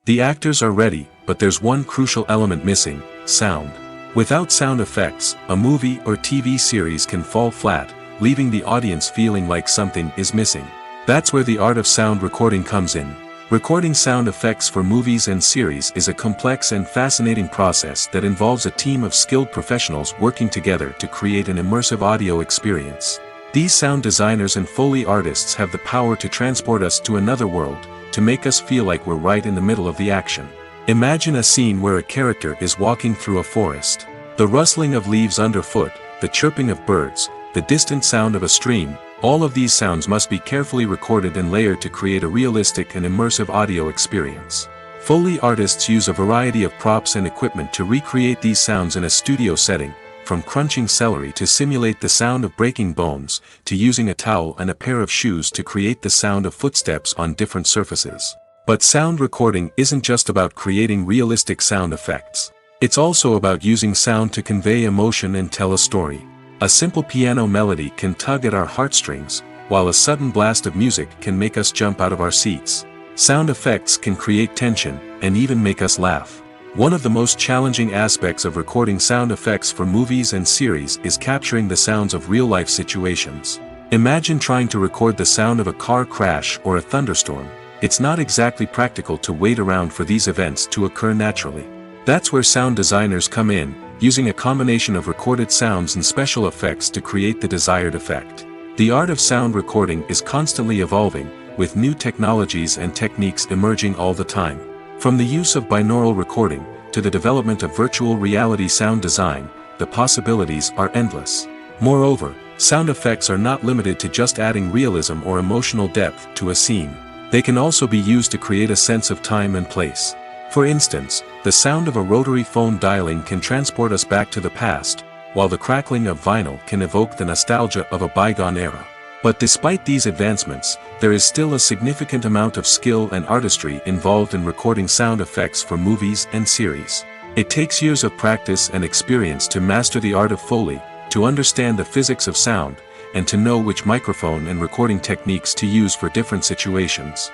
The actors are ready, but there's one crucial element missing: sound. Without sound effects, a movie or TV series can fall flat, leaving the audience feeling like something is missing. That's where the art of sound recording comes in. Recording sound effects for movies and series is a complex and fascinating process that involves a team of skilled professionals working together to create an immersive audio experience. These sound designers and Foley artists have the power to transport us to another world, to make us feel like we're right in the middle of the action. Imagine a scene where a character is walking through a forest. The rustling of leaves underfoot, the chirping of birds, the distant sound of a stream, all of these sounds must be carefully recorded and layered to create a realistic and immersive audio experience. Foley artists use a variety of props and equipment to recreate these sounds in a studio setting, from crunching celery to simulate the sound of breaking bones, to using a towel and a pair of shoes to create the sound of footsteps on different surfaces. But sound recording isn't just about creating realistic sound effects. It's also about using sound to convey emotion and tell a story. A simple piano melody can tug at our heartstrings, while a sudden blast of music can make us jump out of our seats. Sound effects can create tension, and even make us laugh. One of the most challenging aspects of recording sound effects for movies and series is capturing the sounds of real-life situations. Imagine trying to record the sound of a car crash or a thunderstorm. It's not exactly practical to wait around for these events to occur naturally. That's where sound designers come in, using a combination of recorded sounds and special effects to create the desired effect. The art of sound recording is constantly evolving, with new technologies and techniques emerging all the time. From the use of binaural recording, to the development of virtual reality sound design, the possibilities are endless. Moreover, sound effects are not limited to just adding realism or emotional depth to a scene. They can also be used to create a sense of time and place. For instance, the sound of a rotary phone dialing can transport us back to the past, while the crackling of vinyl can evoke the nostalgia of a bygone era. But despite these advancements, there is still a significant amount of skill and artistry involved in recording sound effects for movies and series. It takes years of practice and experience to master the art of Foley, to understand the physics of sound, and to know which microphone and recording techniques to use for different situations.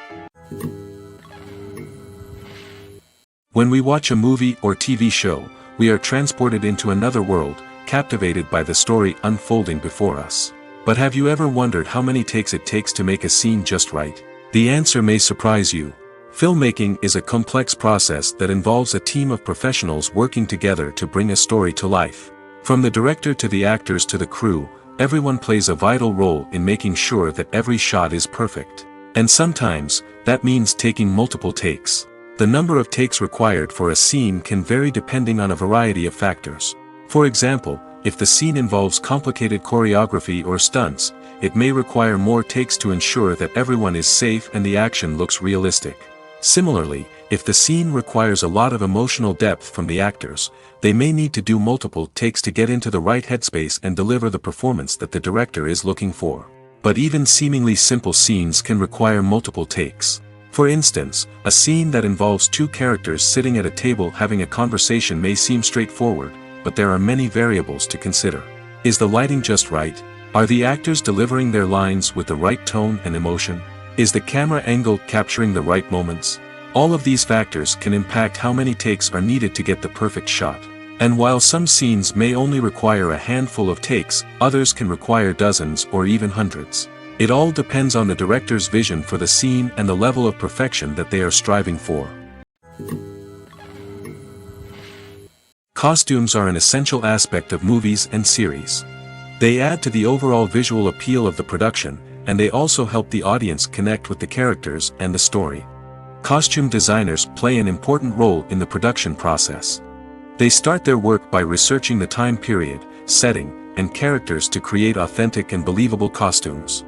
When we watch a movie or TV show, we are transported into another world, captivated by the story unfolding before us. But have you ever wondered how many takes it takes to make a scene just right? The answer may surprise you. Filmmaking is a complex process that involves a team of professionals working together to bring a story to life. From the director to the actors to the crew, everyone plays a vital role in making sure that every shot is perfect. And sometimes, that means taking multiple takes. The number of takes required for a scene can vary depending on a variety of factors. For example, if the scene involves complicated choreography or stunts, it may require more takes to ensure that everyone is safe and the action looks realistic. Similarly, if the scene requires a lot of emotional depth from the actors, they may need to do multiple takes to get into the right headspace and deliver the performance that the director is looking for. But even seemingly simple scenes can require multiple takes. For instance, a scene that involves two characters sitting at a table having a conversation may seem straightforward, but there are many variables to consider. Is the lighting just right? Are the actors delivering their lines with the right tone and emotion? Is the camera angle capturing the right moments? All of these factors can impact how many takes are needed to get the perfect shot. And while some scenes may only require a handful of takes, others can require dozens or even hundreds. It all depends on the director's vision for the scene and the level of perfection that they are striving for. Costumes are an essential aspect of movies and series. They add to the overall visual appeal of the production, and they also help the audience connect with the characters and the story. Costume designers play an important role in the production process. They start their work by researching the time period, setting, and characters to create authentic and believable costumes.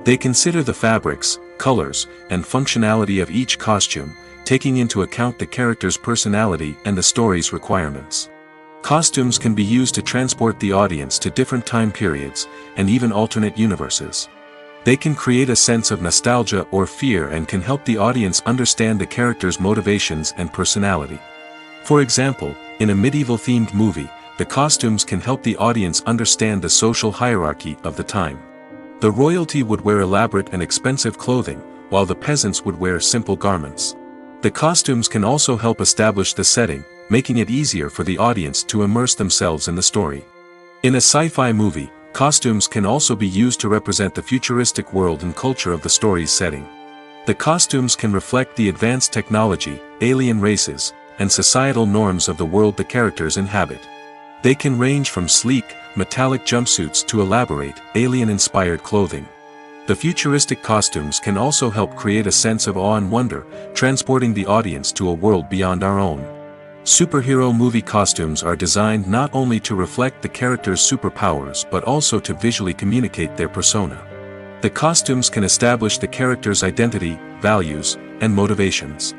They consider the fabrics, colors, and functionality of each costume, taking into account the character's personality and the story's requirements. Costumes can be used to transport the audience to different time periods, and even alternate universes. They can create a sense of nostalgia or fear and can help the audience understand the character's motivations and personality. For example, in a medieval-themed movie, the costumes can help the audience understand the social hierarchy of the time. The royalty would wear elaborate and expensive clothing, while the peasants would wear simple garments. The costumes can also help establish the setting, making it easier for the audience to immerse themselves in the story. In a sci-fi movie, costumes can also be used to represent the futuristic world and culture of the story's setting. The costumes can reflect the advanced technology, alien races, and societal norms of the world the characters inhabit. They can range from sleek, metallic jumpsuits to elaborate, alien-inspired clothing. The futuristic costumes can also help create a sense of awe and wonder, transporting the audience to a world beyond our own. Superhero movie costumes are designed not only to reflect the character's superpowers but also to visually communicate their persona. The costumes can establish the character's identity, values, and motivations.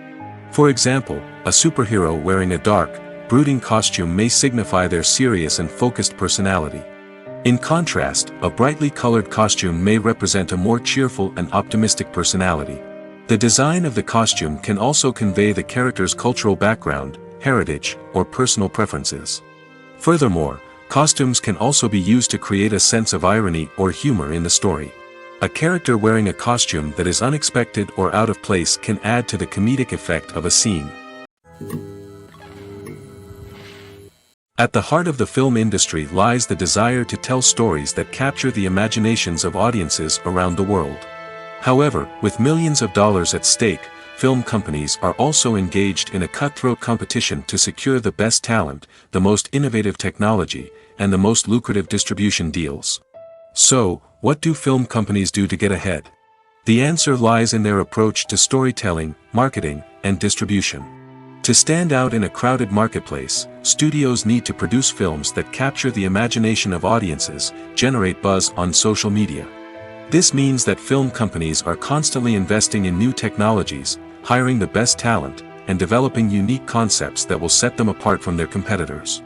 For example, a superhero wearing a dark, brooding costume may signify their serious and focused personality. In contrast, a brightly colored costume may represent a more cheerful and optimistic personality. The design of the costume can also convey the character's cultural background, heritage, or personal preferences. Furthermore, costumes can also be used to create a sense of irony or humor in the story. A character wearing a costume that is unexpected or out of place can add to the comedic effect of a scene. At the heart of the film industry lies the desire to tell stories that capture the imaginations of audiences around the world. However, with millions of dollars at stake, film companies are also engaged in a cutthroat competition to secure the best talent, the most innovative technology, and the most lucrative distribution deals. So, what do film companies do to get ahead? The answer lies in their approach to storytelling, marketing, and distribution. To stand out in a crowded marketplace, studios need to produce films that capture the imagination of audiences, generate buzz on social media. This means that film companies are constantly investing in new technologies, hiring the best talent, and developing unique concepts that will set them apart from their competitors.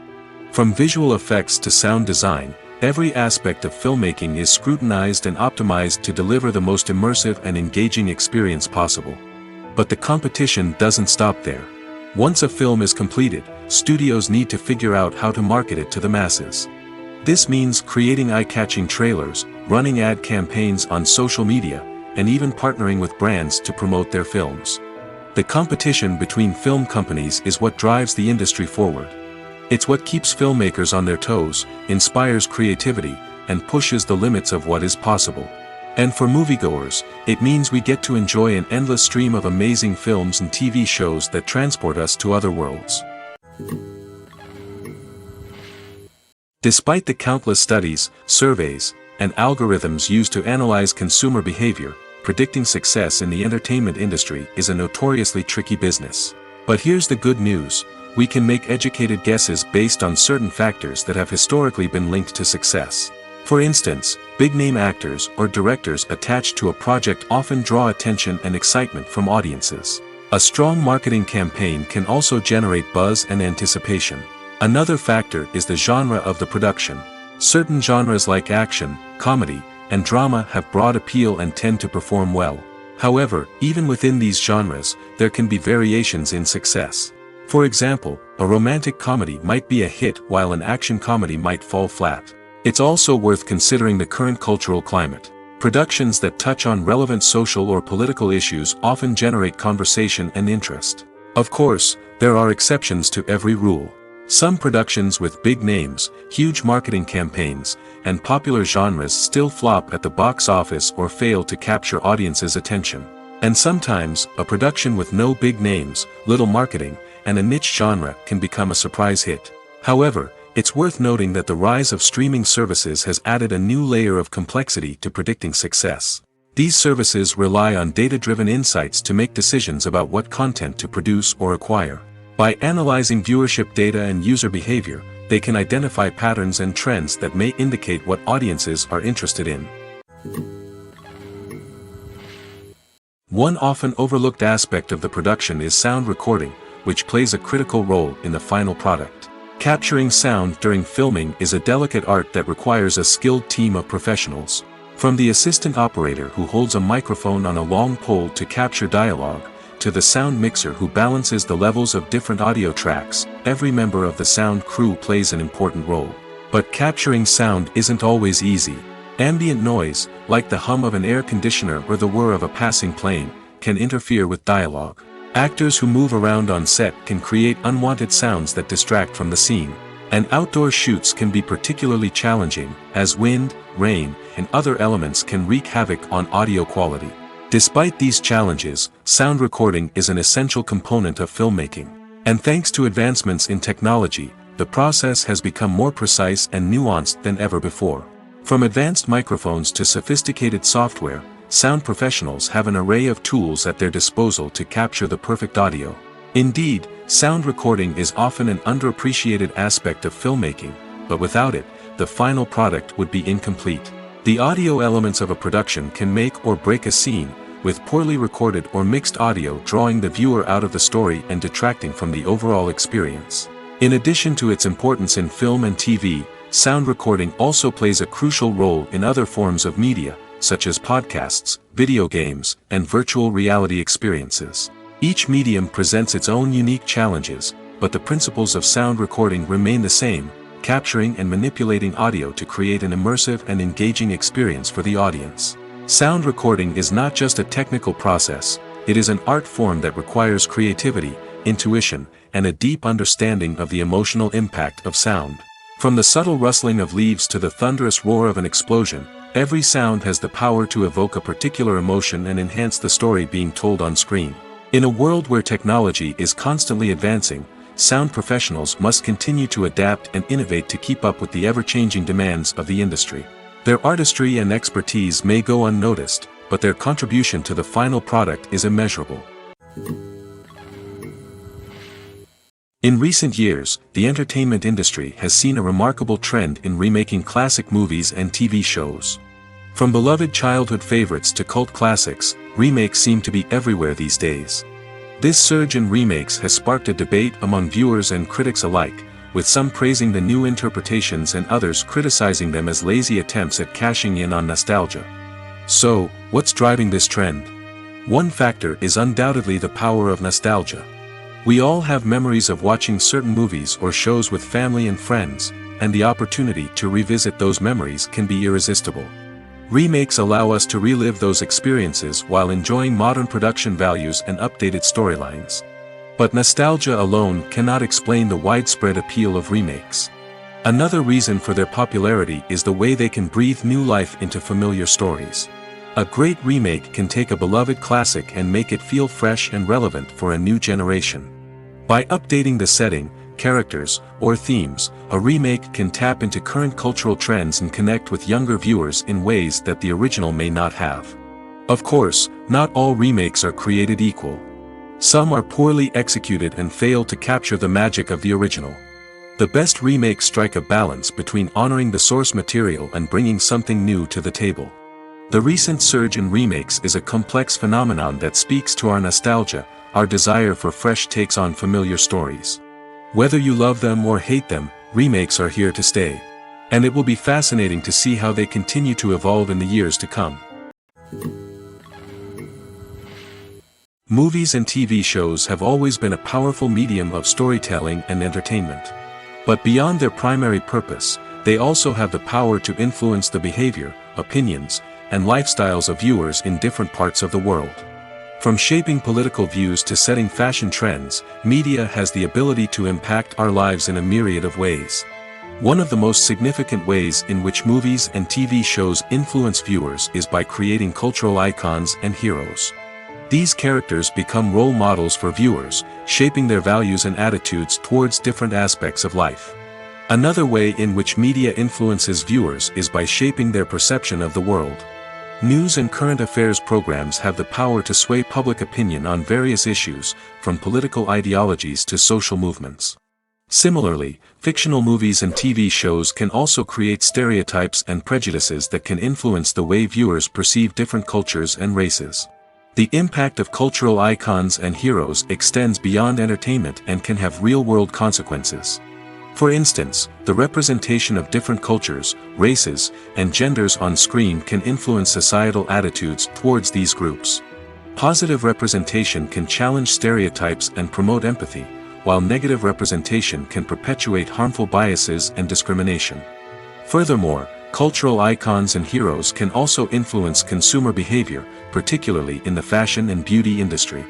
From visual effects to sound design, every aspect of filmmaking is scrutinized and optimized to deliver the most immersive and engaging experience possible. But the competition doesn't stop there. Once a film is completed, studios need to figure out how to market it to the masses. This means creating eye-catching trailers, running ad campaigns on social media, and even partnering with brands to promote their films. The competition between film companies is what drives the industry forward. It's what keeps filmmakers on their toes, inspires creativity, and pushes the limits of what is possible. And for moviegoers, it means we get to enjoy an endless stream of amazing films and TV shows that transport us to other worlds. Despite the countless studies, surveys, and algorithms used to analyze consumer behavior, predicting success in the entertainment industry is a notoriously tricky business. But here's the good news: we can make educated guesses based on certain factors that have historically been linked to success. For instance, big-name actors or directors attached to a project often draw attention and excitement from audiences. A strong marketing campaign can also generate buzz and anticipation. Another factor is the genre of the production. Certain genres like action, comedy, and drama have broad appeal and tend to perform well. However, even within these genres, there can be variations in success. For example, a romantic comedy might be a hit while an action comedy might fall flat. It's also worth considering the current cultural climate. Productions that touch on relevant social or political issues often generate conversation and interest. Of course, there are exceptions to every rule. Some productions with big names, huge marketing campaigns, and popular genres still flop at the box office or fail to capture audiences' attention. And sometimes, a production with no big names, little marketing, and a niche genre can become a surprise hit. However, it's worth noting that the rise of streaming services has added a new layer of complexity to predicting success. These services rely on data-driven insights to make decisions about what content to produce or acquire. By analyzing viewership data and user behavior, they can identify patterns and trends that may indicate what audiences are interested in. One often overlooked aspect of the production is sound recording, which plays a critical role in the final product. Capturing sound during filming is a delicate art that requires a skilled team of professionals. From the assistant operator who holds a microphone on a long pole to capture dialogue, to the sound mixer who balances the levels of different audio tracks, every member of the sound crew plays an important role. But capturing sound isn't always easy. Ambient noise, like the hum of an air conditioner or the whir of a passing plane, can interfere with dialogue. Actors who move around on set can create unwanted sounds that distract from the scene. And outdoor shoots can be particularly challenging, as wind, rain, and other elements can wreak havoc on audio quality. Despite these challenges, sound recording is an essential component of filmmaking. And thanks to advancements in technology, the process has become more precise and nuanced than ever before. From advanced microphones to sophisticated software, sound professionals have an array of tools at their disposal to capture the perfect audio. Indeed, sound recording is often an underappreciated aspect of filmmaking, but without it, the final product would be incomplete. The audio elements of a production can make or break a scene, with poorly recorded or mixed audio drawing the viewer out of the story and detracting from the overall experience. In addition to its importance in film and TV, sound recording also plays a crucial role in other forms of media, such as podcasts, video games, and virtual reality experiences. Each medium presents its own unique challenges, but the principles of sound recording remain the same: capturing and manipulating audio to create an immersive and engaging experience for the audience. Sound recording is not just a technical process, it is an art form that requires creativity, intuition, and a deep understanding of the emotional impact of sound. From the subtle rustling of leaves to the thunderous roar of an explosion, every sound has the power to evoke a particular emotion and enhance the story being told on screen. In a world where technology is constantly advancing, sound professionals must continue to adapt and innovate to keep up with the ever-changing demands of the industry. Their artistry and expertise may go unnoticed, but their contribution to the final product is immeasurable. In recent years, the entertainment industry has seen a remarkable trend in remaking classic movies and TV shows. From beloved childhood favorites to cult classics, remakes seem to be everywhere these days. This surge in remakes has sparked a debate among viewers and critics alike, with some praising the new interpretations and others criticizing them as lazy attempts at cashing in on nostalgia. So, what's driving this trend? One factor is undoubtedly the power of nostalgia. We all have memories of watching certain movies or shows with family and friends, and the opportunity to revisit those memories can be irresistible. Remakes allow us to relive those experiences while enjoying modern production values and updated storylines. But nostalgia alone cannot explain the widespread appeal of remakes. Another reason for their popularity is the way they can breathe new life into familiar stories. A great remake can take a beloved classic and make it feel fresh and relevant for a new generation. By updating the setting, characters, or themes, a remake can tap into current cultural trends and connect with younger viewers in ways that the original may not have. Of course, not all remakes are created equal. Some are poorly executed and fail to capture the magic of the original. The best remakes strike a balance between honoring the source material and bringing something new to the table. The recent surge in remakes is a complex phenomenon that speaks to our nostalgia, our desire for fresh takes on familiar stories. Whether you love them or hate them, remakes are here to stay. And it will be fascinating to see how they continue to evolve in the years to come. Movies and TV shows have always been a powerful medium of storytelling and entertainment. But beyond their primary purpose, they also have the power to influence the behavior, opinions, and lifestyles of viewers in different parts of the world. From shaping political views to setting fashion trends, media has the ability to impact our lives in a myriad of ways. One of the most significant ways in which movies and TV shows influence viewers is by creating cultural icons and heroes. These characters become role models for viewers, shaping their values and attitudes towards different aspects of life. Another way in which media influences viewers is by shaping their perception of the world. News and current affairs programs have the power to sway public opinion on various issues, from political ideologies to social movements. Similarly, fictional movies and TV shows can also create stereotypes and prejudices that can influence the way viewers perceive different cultures and races. The impact of cultural icons and heroes extends beyond entertainment and can have real-world consequences. For instance, the representation of different cultures, races, and genders on screen can influence societal attitudes towards these groups. Positive representation can challenge stereotypes and promote empathy, while negative representation can perpetuate harmful biases and discrimination. Furthermore, cultural icons and heroes can also influence consumer behavior, particularly in the fashion and beauty industry.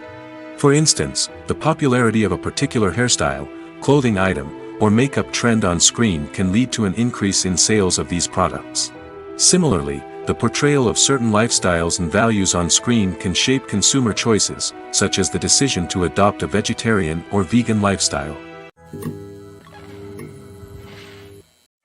For instance, the popularity of a particular hairstyle, clothing item, or makeup trend on screen can lead to an increase in sales of these products. Similarly, the portrayal of certain lifestyles and values on screen can shape consumer choices, such as the decision to adopt a vegetarian or vegan lifestyle.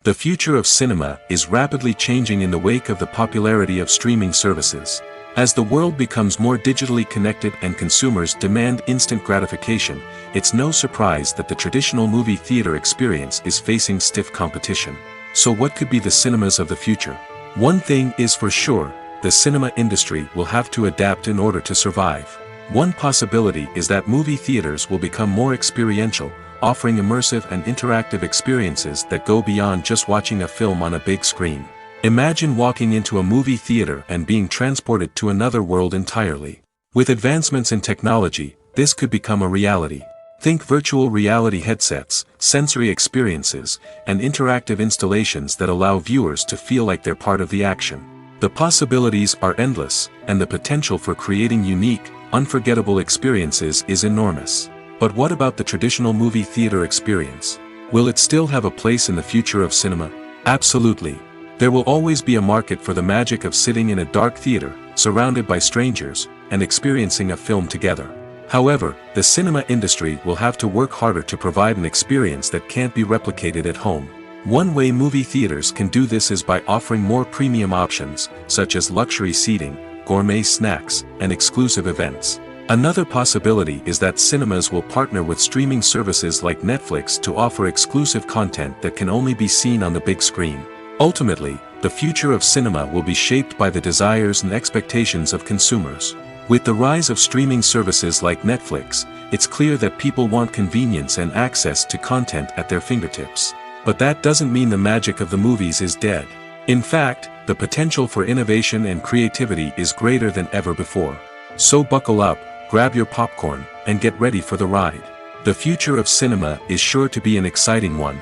The future of cinema is rapidly changing in the wake of the popularity of streaming services. As the world becomes more digitally connected and consumers demand instant gratification, it's no surprise that the traditional movie theater experience is facing stiff competition. So what could be the cinemas of the future? One thing is for sure, the cinema industry will have to adapt in order to survive. One possibility is that movie theaters will become more experiential, offering immersive and interactive experiences that go beyond just watching a film on a big screen. Imagine walking into a movie theater and being transported to another world entirely. With advancements in technology, this could become a reality. Think virtual reality headsets, sensory experiences, and interactive installations that allow viewers to feel like they're part of the action. The possibilities are endless, and the potential for creating unique, unforgettable experiences is enormous. But what about the traditional movie theater experience? Will it still have a place in the future of cinema? Absolutely. There will always be a market for the magic of sitting in a dark theater, surrounded by strangers, and experiencing a film together. However, the cinema industry will have to work harder to provide an experience that can't be replicated at home. One way movie theaters can do this is by offering more premium options, such as luxury seating, gourmet snacks, and exclusive events. Another possibility is that cinemas will partner with streaming services like Netflix to offer exclusive content that can only be seen on the big screen. Ultimately, the future of cinema will be shaped by the desires and expectations of consumers. With the rise of streaming services like Netflix, it's clear that people want convenience and access to content at their fingertips. But that doesn't mean the magic of the movies is dead. In fact, the potential for innovation and creativity is greater than ever before. So buckle up, grab your popcorn, and get ready for the ride. The future of cinema is sure to be an exciting one.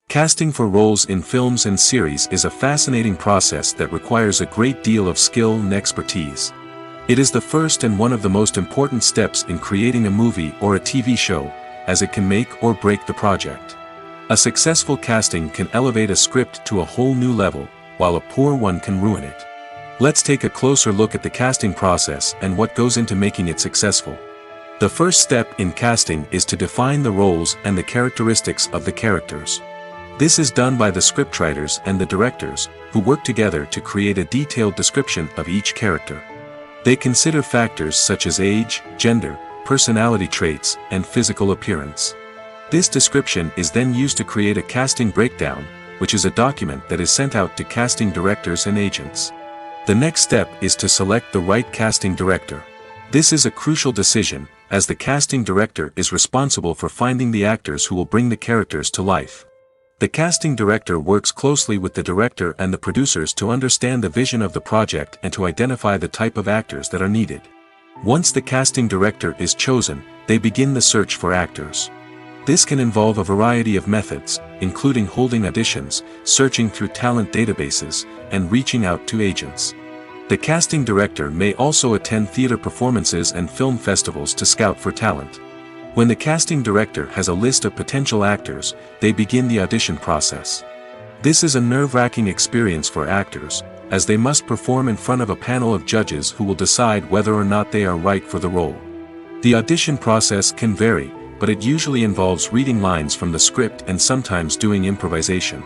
Casting for roles in films and series is a fascinating process that requires a great deal of skill and expertise. It is the first and one of the most important steps in creating a movie or a TV show, as it can make or break the project. A successful casting can elevate a script to a whole new level, while a poor one can ruin it. Let's take a closer look at the casting process and what goes into making it successful. The first step in casting is to define the roles and the characteristics of the characters. This is done by the scriptwriters and the directors, who work together to create a detailed description of each character. They consider factors such as age, gender, personality traits, and physical appearance. This description is then used to create a casting breakdown, which is a document that is sent out to casting directors and agents. The next step is to select the right casting director. This is a crucial decision, as the casting director is responsible for finding the actors who will bring the characters to life. The casting director works closely with the director and the producers to understand the vision of the project and to identify the type of actors that are needed. Once the casting director is chosen, they begin the search for actors. This can involve a variety of methods, including holding auditions, searching through talent databases, and reaching out to agents. The casting director may also attend theater performances and film festivals to scout for talent. When the casting director has a list of potential actors, they begin the audition process. This is a nerve-wracking experience for actors, as they must perform in front of a panel of judges who will decide whether or not they are right for the role. The audition process can vary, but it usually involves reading lines from the script and sometimes doing improvisation.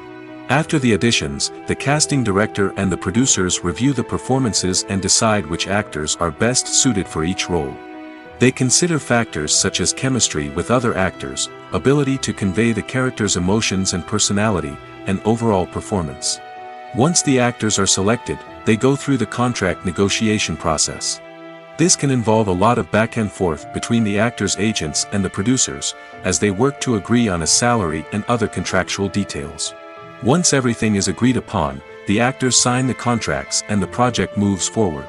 After the auditions, the casting director and the producers review the performances and decide which actors are best suited for each role. They consider factors such as chemistry with other actors, ability to convey the character's emotions and personality, and overall performance. Once the actors are selected, they go through the contract negotiation process. This can involve a lot of back and forth between the actors' agents and the producers, as they work to agree on a salary and other contractual details. Once everything is agreed upon, the actors sign the contracts and the project moves forward.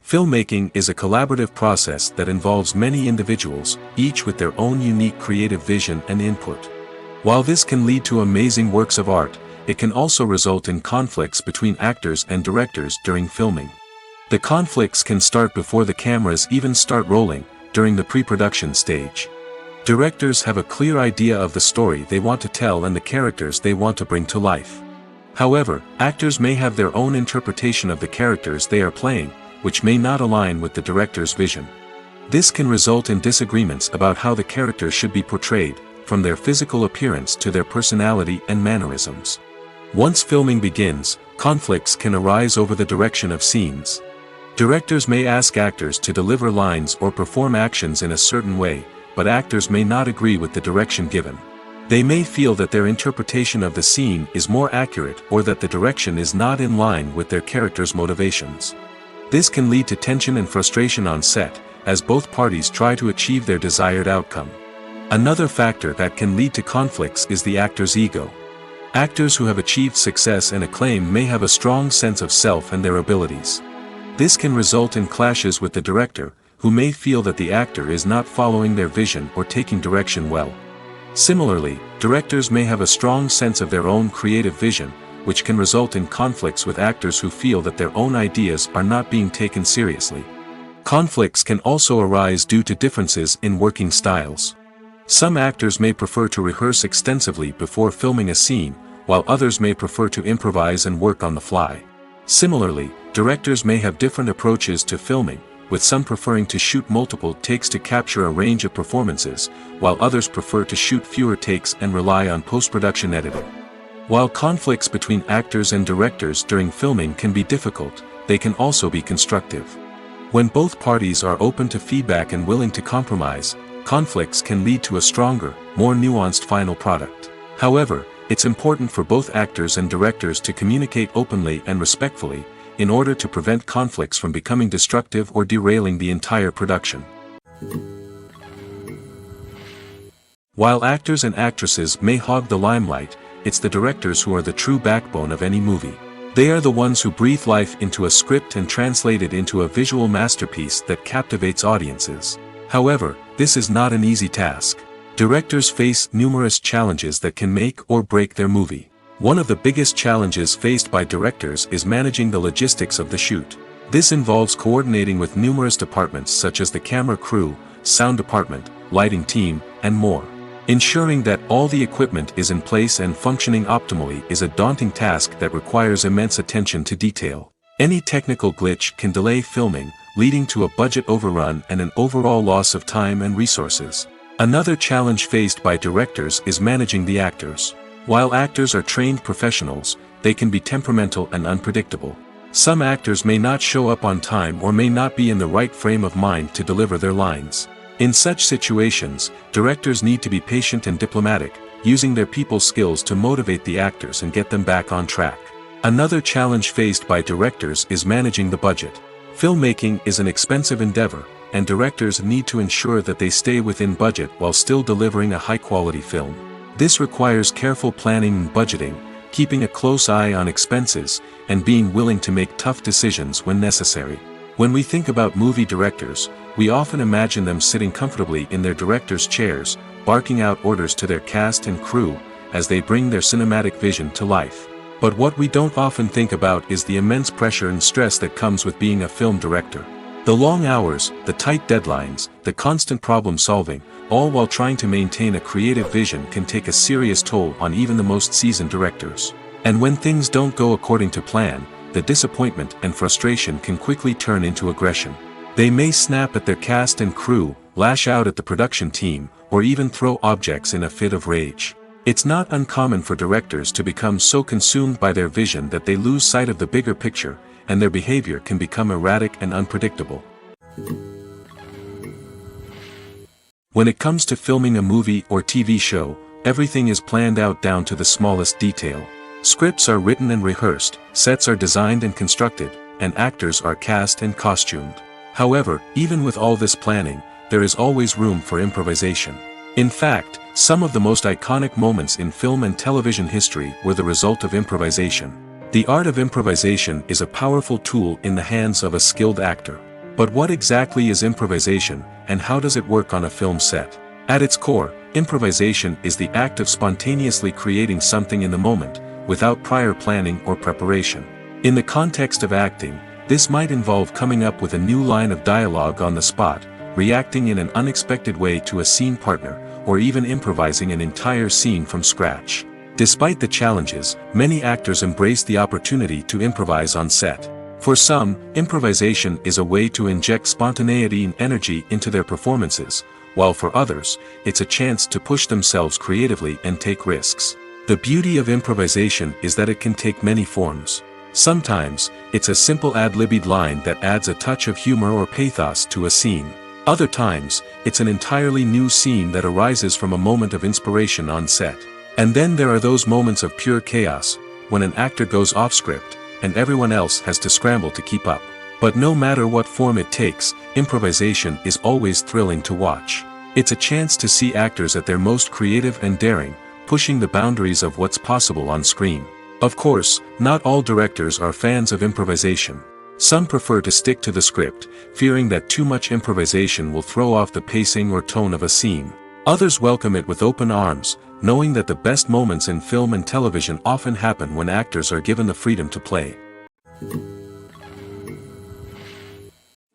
Filmmaking is a collaborative process that involves many individuals, each with their own unique creative vision and input. While this can lead to amazing works of art, it can also result in conflicts between actors and directors during filming. The conflicts can start before the cameras even start rolling, during the pre-production stage. Directors have a clear idea of the story they want to tell and the characters they want to bring to life. However, actors may have their own interpretation of the characters they are playing, which may not align with the director's vision. This can result in disagreements about how the characters should be portrayed, from their physical appearance to their personality and mannerisms. Once filming begins, conflicts can arise over the direction of scenes. Directors may ask actors to deliver lines or perform actions in a certain way, but actors may not agree with the direction given. They may feel that their interpretation of the scene is more accurate or that the direction is not in line with their character's motivations. This can lead to tension and frustration on set, as both parties try to achieve their desired outcome. Another factor that can lead to conflicts is the actor's ego. Actors who have achieved success and acclaim may have a strong sense of self and their abilities. This can result in clashes with the director, who may feel that the actor is not following their vision or taking direction well. Similarly, directors may have a strong sense of their own creative vision, which can result in conflicts with actors who feel that their own ideas are not being taken seriously. Conflicts can also arise due to differences in working styles. Some actors may prefer to rehearse extensively before filming a scene, while others may prefer to improvise and work on the fly. Similarly, directors may have different approaches to filming, with some preferring to shoot multiple takes to capture a range of performances, while others prefer to shoot fewer takes and rely on post-production editing. While conflicts between actors and directors during filming can be difficult, they can also be constructive. When both parties are open to feedback and willing to compromise, conflicts can lead to a stronger, more nuanced final product. However, it's important for both actors and directors to communicate openly and respectfully, in order to prevent conflicts from becoming destructive or derailing the entire production. While actors and actresses may hog the limelight, it's the directors who are the true backbone of any movie. They are the ones who breathe life into a script and translate it into a visual masterpiece that captivates audiences. However, this is not an easy task. Directors face numerous challenges that can make or break their movie. One of the biggest challenges faced by directors is managing the logistics of the shoot. This involves coordinating with numerous departments such as the camera crew, sound department, lighting team, and more. Ensuring that all the equipment is in place and functioning optimally is a daunting task that requires immense attention to detail. Any technical glitch can delay filming, leading to a budget overrun and an overall loss of time and resources. Another challenge faced by directors is managing the actors. While actors are trained professionals, they can be temperamental and unpredictable. Some actors may not show up on time or may not be in the right frame of mind to deliver their lines. In such situations, directors need to be patient and diplomatic, using their people skills to motivate the actors and get them back on track. Another challenge faced by directors is managing the budget. Filmmaking is an expensive endeavor, and directors need to ensure that they stay within budget while still delivering a high-quality film. This requires careful planning and budgeting, keeping a close eye on expenses, and being willing to make tough decisions when necessary. When we think about movie directors, we often imagine them sitting comfortably in their director's chairs, barking out orders to their cast and crew, as they bring their cinematic vision to life. But what we don't often think about is the immense pressure and stress that comes with being a film director. The long hours, the tight deadlines, the constant problem solving, all while trying to maintain a creative vision can take a serious toll on even the most seasoned directors. And when things don't go according to plan, the disappointment and frustration can quickly turn into aggression. They may snap at their cast and crew, lash out at the production team, or even throw objects in a fit of rage. It's not uncommon for directors to become so consumed by their vision that they lose sight of the bigger picture, and their behavior can become erratic and unpredictable. When it comes to filming a movie or TV show, everything is planned out down to the smallest detail. Scripts are written and rehearsed, sets are designed and constructed, and actors are cast and costumed. However, even with all this planning, there is always room for improvisation. In fact, some of the most iconic moments in film and television history were the result of improvisation. The art of improvisation is a powerful tool in the hands of a skilled actor. But what exactly is improvisation, and how does it work on a film set? At its core, improvisation is the act of spontaneously creating something in the moment, without prior planning or preparation. In the context of acting, this might involve coming up with a new line of dialogue on the spot, reacting in an unexpected way to a scene partner, or even improvising an entire scene from scratch. Despite the challenges, many actors embrace the opportunity to improvise on set. For some, improvisation is a way to inject spontaneity and energy into their performances, while for others, it's a chance to push themselves creatively and take risks. The beauty of improvisation is that it can take many forms. Sometimes, it's a simple ad-libbed line that adds a touch of humor or pathos to a scene. Other times, it's an entirely new scene that arises from a moment of inspiration on set. And then there are those moments of pure chaos, when an actor goes off script, and everyone else has to scramble to keep up. But no matter what form it takes, improvisation is always thrilling to watch. It's a chance to see actors at their most creative and daring, pushing the boundaries of what's possible on screen. Of course, not all directors are fans of improvisation. Some prefer to stick to the script, fearing that too much improvisation will throw off the pacing or tone of a scene. Others welcome it with open arms, knowing that the best moments in film and television often happen when actors are given the freedom to play.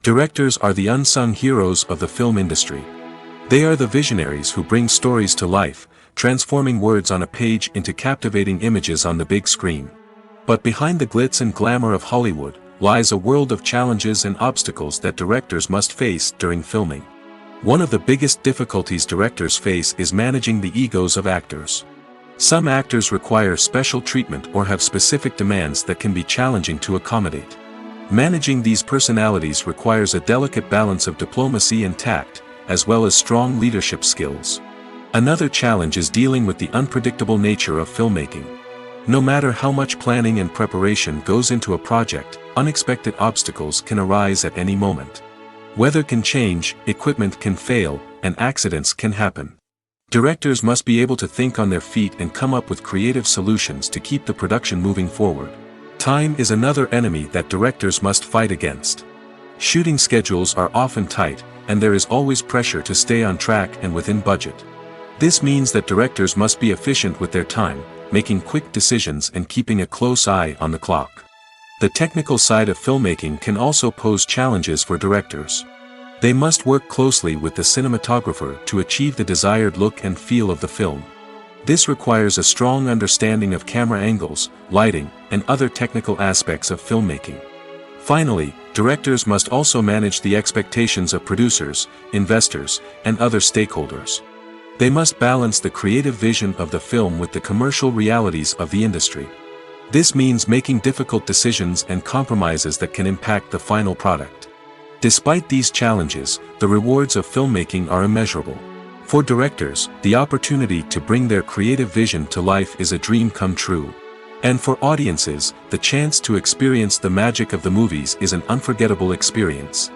Directors are the unsung heroes of the film industry. They are the visionaries who bring stories to life, transforming words on a page into captivating images on the big screen. But behind the glitz and glamour of Hollywood, lies a world of challenges and obstacles that directors must face during filming. One of the biggest difficulties directors face is managing the egos of actors. Some actors require special treatment or have specific demands that can be challenging to accommodate. Managing these personalities requires a delicate balance of diplomacy and tact, as well as strong leadership skills. Another challenge is dealing with the unpredictable nature of filmmaking. No matter how much planning and preparation goes into a project, unexpected obstacles can arise at any moment. Weather can change, equipment can fail, and accidents can happen. Directors must be able to think on their feet and come up with creative solutions to keep the production moving forward. Time is another enemy that directors must fight against. Shooting schedules are often tight, and there is always pressure to stay on track and within budget. This means that directors must be efficient with their time, making quick decisions and keeping a close eye on the clock. The technical side of filmmaking can also pose challenges for directors. They must work closely with the cinematographer to achieve the desired look and feel of the film. This requires a strong understanding of camera angles, lighting, and other technical aspects of filmmaking. Finally, directors must also manage the expectations of producers, investors, and other stakeholders. They must balance the creative vision of the film with the commercial realities of the industry. This means making difficult decisions and compromises that can impact the final product. Despite these challenges, the rewards of filmmaking are immeasurable. For directors, the opportunity to bring their creative vision to life is a dream come true. And for audiences, the chance to experience the magic of the movies is an unforgettable experience.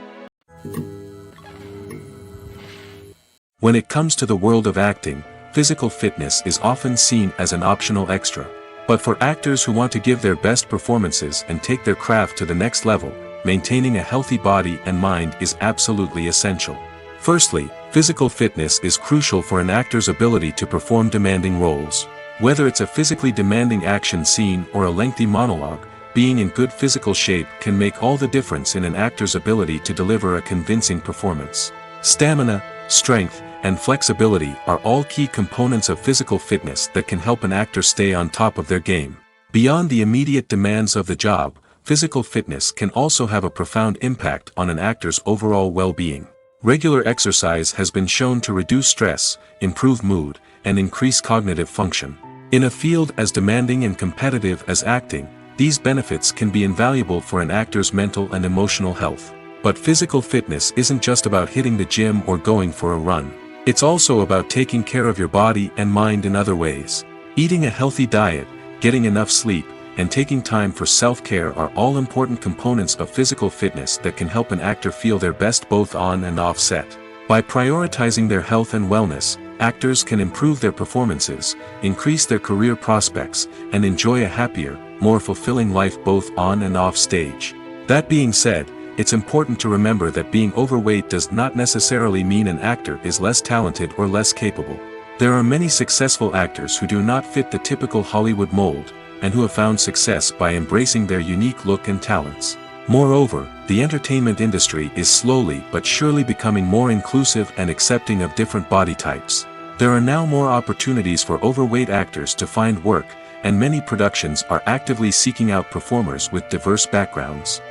When it comes to the world of acting, physical fitness is often seen as an optional extra. But for actors who want to give their best performances and take their craft to the next level, maintaining a healthy body and mind is absolutely essential. Firstly, physical fitness is crucial for an actor's ability to perform demanding roles. Whether it's a physically demanding action scene or a lengthy monologue, being in good physical shape can make all the difference in an actor's ability to deliver a convincing performance. Stamina, strength, and flexibility are all key components of physical fitness that can help an actor stay on top of their game. Beyond the immediate demands of the job, physical fitness can also have a profound impact on an actor's overall well-being. Regular exercise has been shown to reduce stress, improve mood, and increase cognitive function. In a field as demanding and competitive as acting, these benefits can be invaluable for an actor's mental and emotional health. But physical fitness isn't just about hitting the gym or going for a run. It's also about taking care of your body and mind in other ways. Eating a healthy diet, getting enough sleep, and taking time for self-care are all important components of physical fitness that can help an actor feel their best both on and off set. By prioritizing their health and wellness, actors can improve their performances, increase their career prospects, and enjoy a happier, more fulfilling life both on and off stage. That being said, it's important to remember that being overweight does not necessarily mean an actor is less talented or less capable. There are many successful actors who do not fit the typical Hollywood mold, and who have found success by embracing their unique look and talents. Moreover, the entertainment industry is slowly but surely becoming more inclusive and accepting of different body types. There are now more opportunities for overweight actors to find work, and many productions are actively seeking out performers with diverse backgrounds.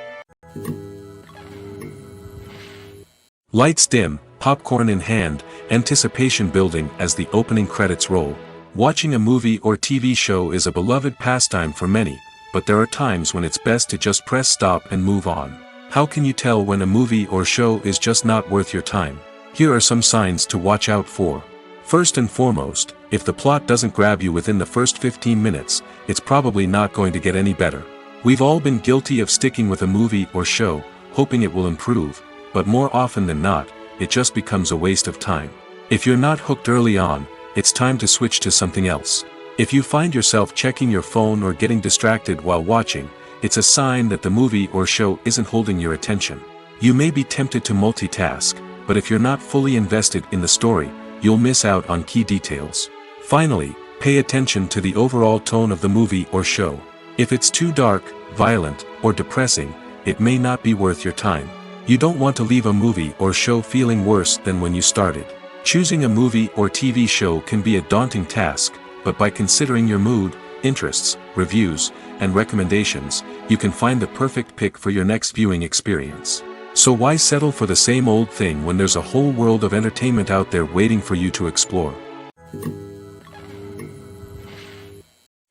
Lights dim, popcorn in hand, anticipation building as the opening credits roll. Watching a movie or TV show is a beloved pastime for many, but there are times when it's best to just press stop and move on. How can you tell when a movie or show is just not worth your time? Here are some signs to watch out for. First and foremost, if the plot doesn't grab you within the first 15 minutes, it's probably not going to get any better. We've all been guilty of sticking with a movie or show, hoping it will improve, but more often than not, it just becomes a waste of time. If you're not hooked early on, it's time to switch to something else. If you find yourself checking your phone or getting distracted while watching, it's a sign that the movie or show isn't holding your attention. You may be tempted to multitask, but if you're not fully invested in the story, you'll miss out on key details. Finally, pay attention to the overall tone of the movie or show. If it's too dark, violent, or depressing, it may not be worth your time. You don't want to leave a movie or show feeling worse than when you started. Choosing a movie or TV show can be a daunting task, but by considering your mood, interests, reviews, and recommendations, you can find the perfect pick for your next viewing experience. So why settle for the same old thing when there's a whole world of entertainment out there waiting for you to explore?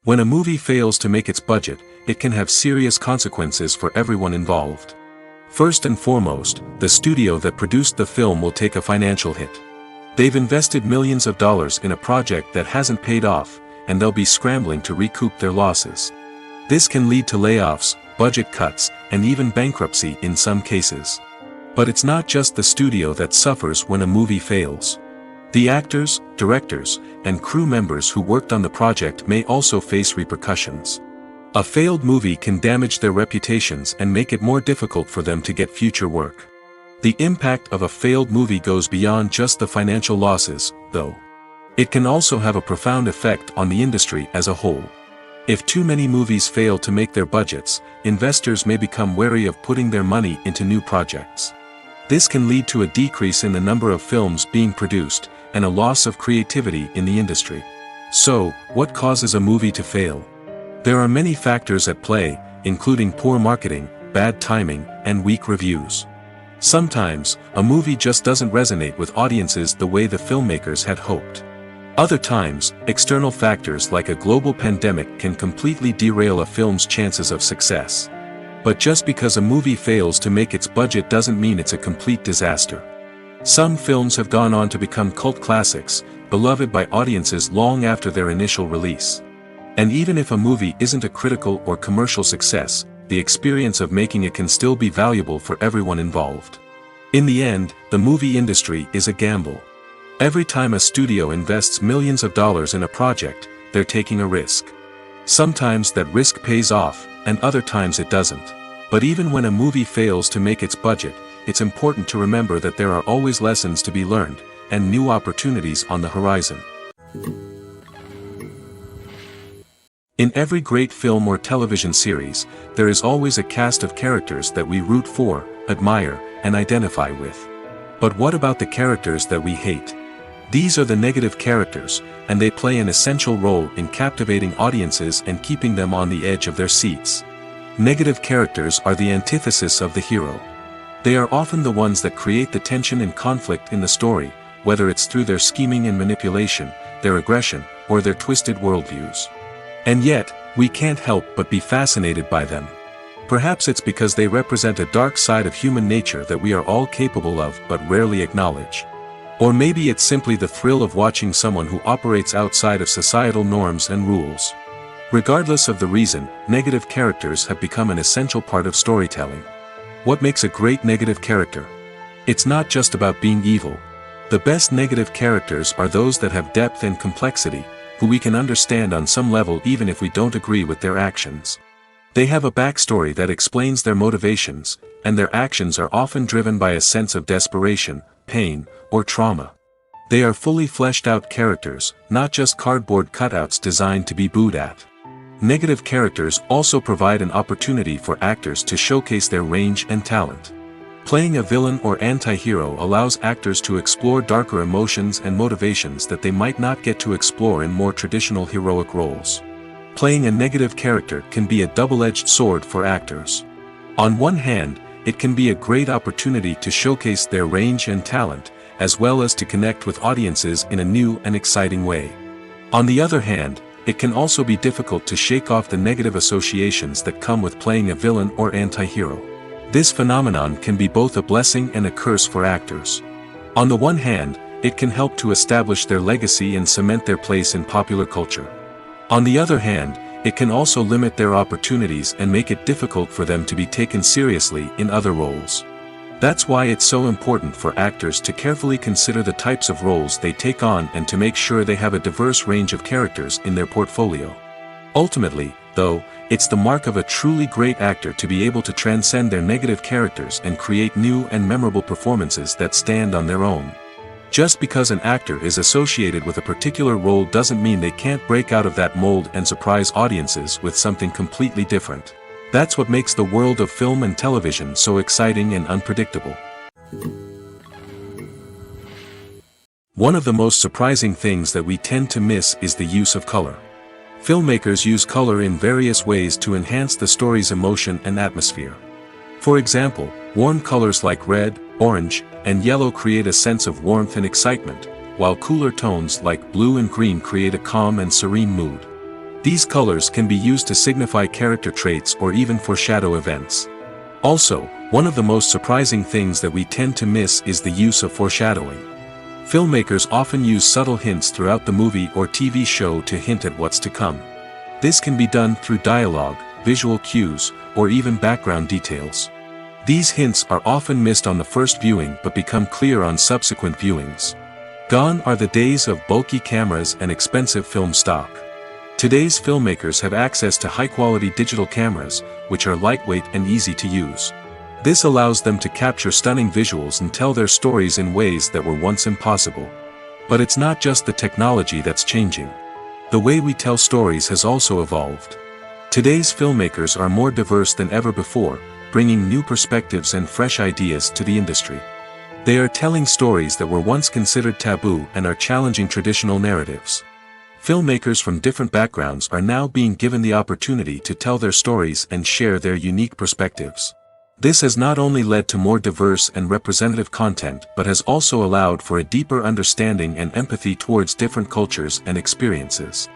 When a movie fails to make its budget, it can have serious consequences for everyone involved. First and foremost, the studio that produced the film will take a financial hit. They've invested millions of dollars in a project that hasn't paid off, and they'll be scrambling to recoup their losses. This can lead to layoffs, budget cuts, and even bankruptcy in some cases. But it's not just the studio that suffers when a movie fails. The actors, directors, and crew members who worked on the project may also face repercussions. A failed movie can damage their reputations and make it more difficult for them to get future work. The impact of a failed movie goes beyond just the financial losses, though. It can also have a profound effect on the industry as a whole. If too many movies fail to make their budgets, investors may become wary of putting their money into new projects. This can lead to a decrease in the number of films being produced, and a loss of creativity in the industry. So, what causes a movie to fail? There are many factors at play, including poor marketing, bad timing, and weak reviews. Sometimes, a movie just doesn't resonate with audiences the way the filmmakers had hoped. Other times, external factors like a global pandemic can completely derail a film's chances of success. But just because a movie fails to make its budget doesn't mean it's a complete disaster. Some films have gone on to become cult classics, beloved by audiences long after their initial release. And even if a movie isn't a critical or commercial success, the experience of making it can still be valuable for everyone involved. In the end, the movie industry is a gamble. Every time a studio invests millions of dollars in a project, they're taking a risk. Sometimes that risk pays off, and other times it doesn't. But even when a movie fails to make its budget, it's important to remember that there are always lessons to be learned, and new opportunities on the horizon. In every great film or television series, there is always a cast of characters that we root for, admire, and identify with. But what about the characters that we hate? These are the negative characters, and they play an essential role in captivating audiences and keeping them on the edge of their seats. Negative characters are the antithesis of the hero. They are often the ones that create the tension and conflict in the story, whether it's through their scheming and manipulation, their aggression, or their twisted worldviews. And yet, we can't help but be fascinated by them. Perhaps it's because they represent a dark side of human nature that we are all capable of but rarely acknowledge. Or maybe it's simply the thrill of watching someone who operates outside of societal norms and rules. Regardless of the reason, negative characters have become an essential part of storytelling. What makes a great negative character? It's not just about being evil. The best negative characters are those that have depth and complexity, who we can understand on some level even if we don't agree with their actions. They have a backstory that explains their motivations, and their actions are often driven by a sense of desperation, pain, or trauma. They are fully fleshed out characters, not just cardboard cutouts designed to be booed at. Negative characters also provide an opportunity for actors to showcase their range and talent. Playing a villain or anti-hero allows actors to explore darker emotions and motivations that they might not get to explore in more traditional heroic roles. Playing a negative character can be a double-edged sword for actors. On one hand, it can be a great opportunity to showcase their range and talent, as well as to connect with audiences in a new and exciting way. On the other hand, it can also be difficult to shake off the negative associations that come with playing a villain or anti-hero. This phenomenon can be both a blessing and a curse for actors. On the one hand, it can help to establish their legacy and cement their place in popular culture. On the other hand, it can also limit their opportunities and make it difficult for them to be taken seriously in other roles. That's why it's so important for actors to carefully consider the types of roles they take on and to make sure they have a diverse range of characters in their portfolio. Ultimately, though, it's the mark of a truly great actor to be able to transcend their negative characters and create new and memorable performances that stand on their own. Just because an actor is associated with a particular role doesn't mean they can't break out of that mold and surprise audiences with something completely different. That's what makes the world of film and television so exciting and unpredictable. One of the most surprising things that we tend to miss is the use of color. Filmmakers use color in various ways to enhance the story's emotion and atmosphere. For example, warm colors like red, orange, and yellow create a sense of warmth and excitement, while cooler tones like blue and green create a calm and serene mood. These colors can be used to signify character traits or even foreshadow events. Also, one of the most surprising things that we tend to miss is the use of foreshadowing. Filmmakers often use subtle hints throughout the movie or TV show to hint at what's to come. This can be done through dialogue, visual cues, or even background details. These hints are often missed on the first viewing but become clear on subsequent viewings. Gone are the days of bulky cameras and expensive film stock. Today's filmmakers have access to high-quality digital cameras, which are lightweight and easy to use. This allows them to capture stunning visuals and tell their stories in ways that were once impossible. But it's not just the technology that's changing. The way we tell stories has also evolved. Today's filmmakers are more diverse than ever before, bringing new perspectives and fresh ideas to the industry. They are telling stories that were once considered taboo and are challenging traditional narratives. Filmmakers from different backgrounds are now being given the opportunity to tell their stories and share their unique perspectives. This has not only led to more diverse and representative content but has also allowed for a deeper understanding and empathy towards different cultures and experiences.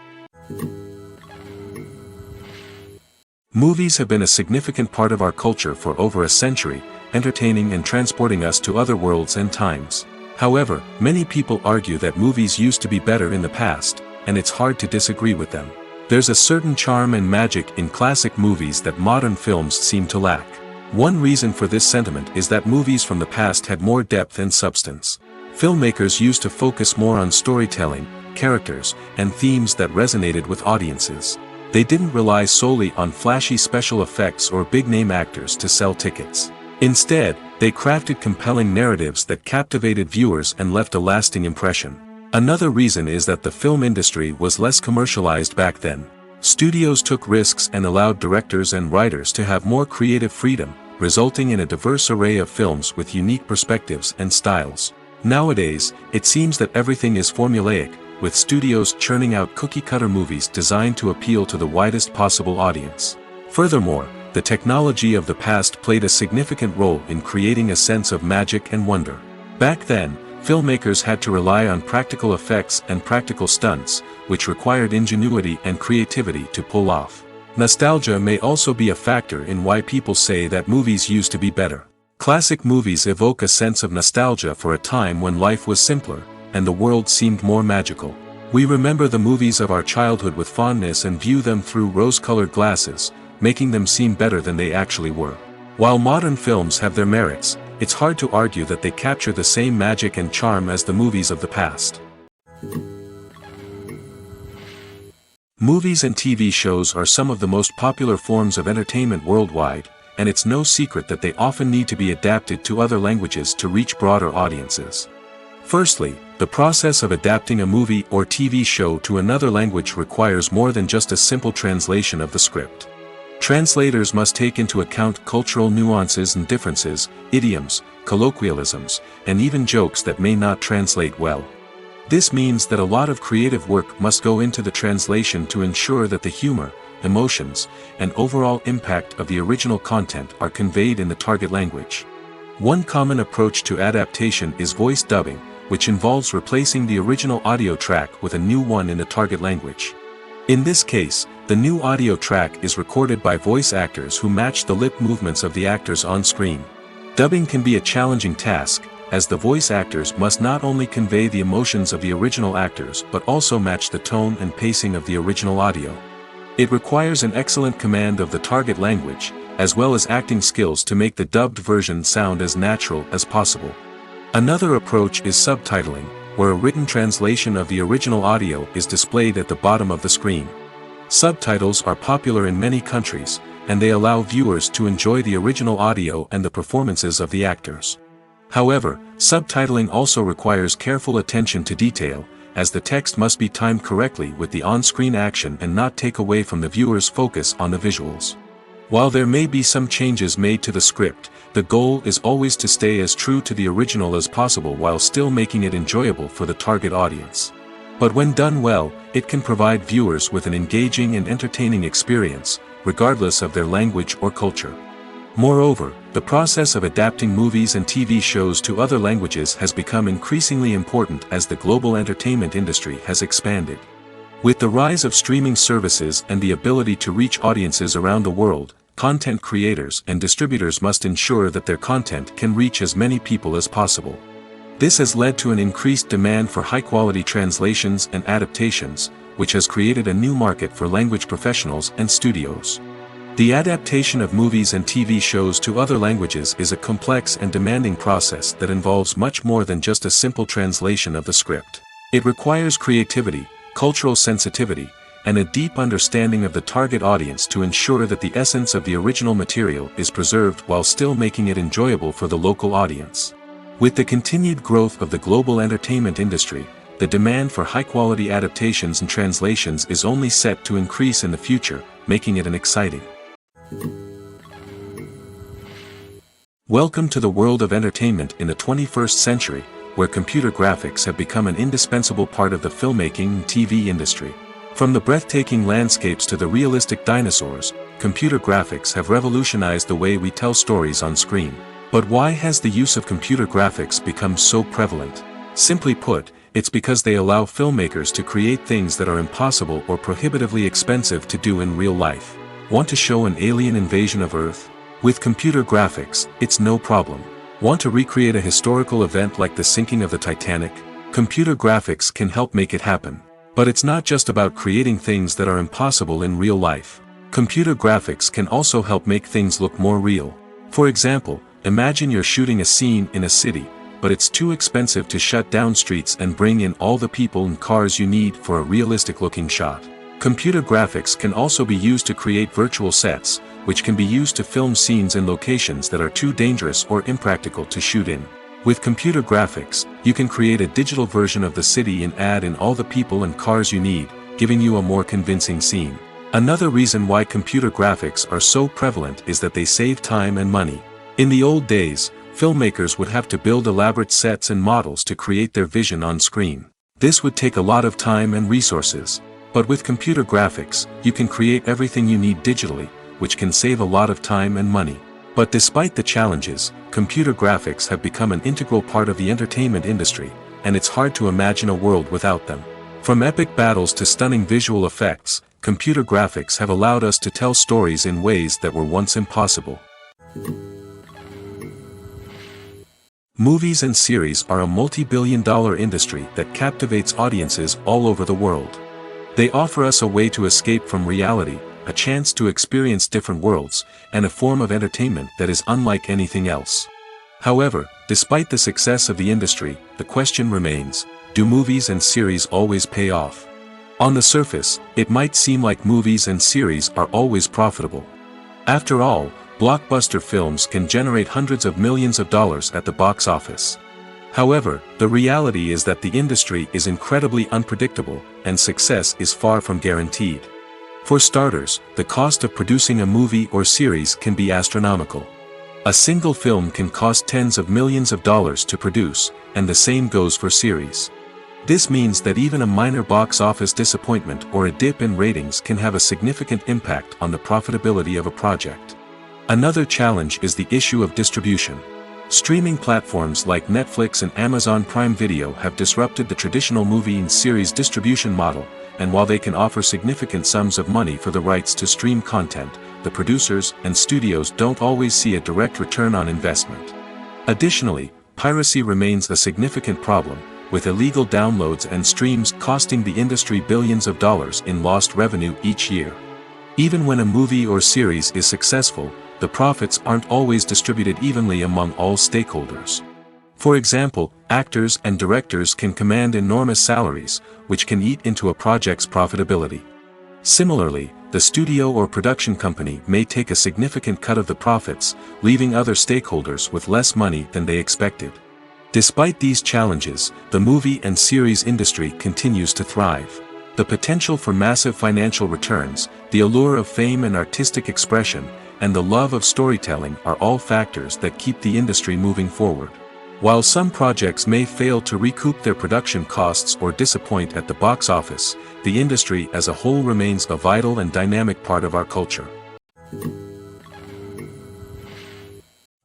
Movies have been a significant part of our culture for over a century, entertaining and transporting us to other worlds and times. However, many people argue that movies used to be better in the past, and it's hard to disagree with them. There's a certain charm and magic in classic movies that modern films seem to lack. One reason for this sentiment is that movies from the past had more depth and substance. Filmmakers used to focus more on storytelling, characters, and themes that resonated with audiences. They didn't rely solely on flashy special effects or big-name actors to sell tickets. Instead, they crafted compelling narratives that captivated viewers and left a lasting impression. Another reason is that the film industry was less commercialized back then. Studios took risks and allowed directors and writers to have more creative freedom, resulting in a diverse array of films with unique perspectives and styles. Nowadays, it seems that everything is formulaic, with studios churning out cookie-cutter movies designed to appeal to the widest possible audience. Furthermore, the technology of the past played a significant role in creating a sense of magic and wonder. Back then, filmmakers had to rely on practical effects and practical stunts, which required ingenuity and creativity to pull off. Nostalgia may also be a factor in why people say that movies used to be better. Classic movies evoke a sense of nostalgia for a time when life was simpler, and the world seemed more magical. We remember the movies of our childhood with fondness and view them through rose-colored glasses, making them seem better than they actually were. While modern films have their merits, it's hard to argue that they capture the same magic and charm as the movies of the past. Movies and TV shows are some of the most popular forms of entertainment worldwide, and it's no secret that they often need to be adapted to other languages to reach broader audiences. Firstly, the process of adapting a movie or TV show to another language requires more than just a simple translation of the script. Translators must take into account cultural nuances and differences, idioms, colloquialisms, and even jokes that may not translate well. This means that a lot of creative work must go into the translation to ensure that the humor, emotions, and overall impact of the original content are conveyed in the target language. One common approach to adaptation is voice dubbing, which involves replacing the original audio track with a new one in the target language. In this case, the new audio track is recorded by voice actors who match the lip movements of the actors on screen. Dubbing can be a challenging task, as the voice actors must not only convey the emotions of the original actors but also match the tone and pacing of the original audio. It requires an excellent command of the target language, as well as acting skills to make the dubbed version sound as natural as possible. Another approach is subtitling, where a written translation of the original audio is displayed at the bottom of the screen. Subtitles are popular in many countries, and they allow viewers to enjoy the original audio and the performances of the actors. However, subtitling also requires careful attention to detail, as the text must be timed correctly with the on-screen action and not take away from the viewer's focus on the visuals. While there may be some changes made to the script, the goal is always to stay as true to the original as possible while still making it enjoyable for the target audience. But when done well, it can provide viewers with an engaging and entertaining experience, regardless of their language or culture. Moreover, the process of adapting movies and TV shows to other languages has become increasingly important as the global entertainment industry has expanded. With the rise of streaming services and the ability to reach audiences around the world, content creators and distributors must ensure that their content can reach as many people as possible. This has led to an increased demand for high-quality translations and adaptations, which has created a new market for language professionals and studios. The adaptation of movies and TV shows to other languages is a complex and demanding process that involves much more than just a simple translation of the script. It requires creativity, cultural sensitivity, and a deep understanding of the target audience to ensure that the essence of the original material is preserved while still making it enjoyable for the local audience. With the continued growth of the global entertainment industry, the demand for high-quality adaptations and translations is only set to increase in the future, making it an exciting. Welcome to the world of entertainment in the 21st century, where computer graphics have become an indispensable part of the filmmaking and TV industry. From the breathtaking landscapes to the realistic dinosaurs, computer graphics have revolutionized the way we tell stories on screen. But why has the use of computer graphics become so prevalent? Simply put, it's because they allow filmmakers to create things that are impossible or prohibitively expensive to do in real life. Want to show an alien invasion of Earth? With computer graphics, it's no problem. Want to recreate a historical event like the sinking of the Titanic? Computer graphics can help make it happen. But it's not just about creating things that are impossible in real life. Computer graphics can also help make things look more real. For example, imagine you're shooting a scene in a city, but it's too expensive to shut down streets and bring in all the people and cars you need for a realistic-looking shot. Computer graphics can also be used to create virtual sets, which can be used to film scenes in locations that are too dangerous or impractical to shoot in. With computer graphics, you can create a digital version of the city and add in all the people and cars you need, giving you a more convincing scene. Another reason why computer graphics are so prevalent is that they save time and money. In the old days, filmmakers would have to build elaborate sets and models to create their vision on screen. This would take a lot of time and resources. But with computer graphics, you can create everything you need digitally, which can save a lot of time and money. But despite the challenges, computer graphics have become an integral part of the entertainment industry, and it's hard to imagine a world without them. From epic battles to stunning visual effects, computer graphics have allowed us to tell stories in ways that were once impossible. Movies and series are a multi-billion-dollar industry that captivates audiences all over the world. They offer us a way to escape from reality, a chance to experience different worlds, and a form of entertainment that is unlike anything else. However, despite the success of the industry, the question remains, do movies and series always pay off? On the surface, it might seem like movies and series are always profitable. After all, blockbuster films can generate hundreds of millions of dollars at the box office. However, the reality is that the industry is incredibly unpredictable, and success is far from guaranteed. For starters, the cost of producing a movie or series can be astronomical. A single film can cost tens of millions of dollars to produce, and the same goes for series. This means that even a minor box office disappointment or a dip in ratings can have a significant impact on the profitability of a project. Another challenge is the issue of distribution. Streaming platforms like Netflix and Amazon Prime Video have disrupted the traditional movie and series distribution model, and while they can offer significant sums of money for the rights to stream content, the producers and studios don't always see a direct return on investment. Additionally, piracy remains a significant problem, with illegal downloads and streams costing the industry billions of dollars in lost revenue each year. Even when a movie or series is successful, the profits aren't always distributed evenly among all stakeholders. For example, actors and directors can command enormous salaries, which can eat into a project's profitability. Similarly, the studio or production company may take a significant cut of the profits, leaving other stakeholders with less money than they expected. Despite these challenges, the movie and series industry continues to thrive. The potential for massive financial returns, the allure of fame and artistic expression, and the love of storytelling are all factors that keep the industry moving forward. While some projects may fail to recoup their production costs or disappoint at the box office, the industry as a whole remains a vital and dynamic part of our culture.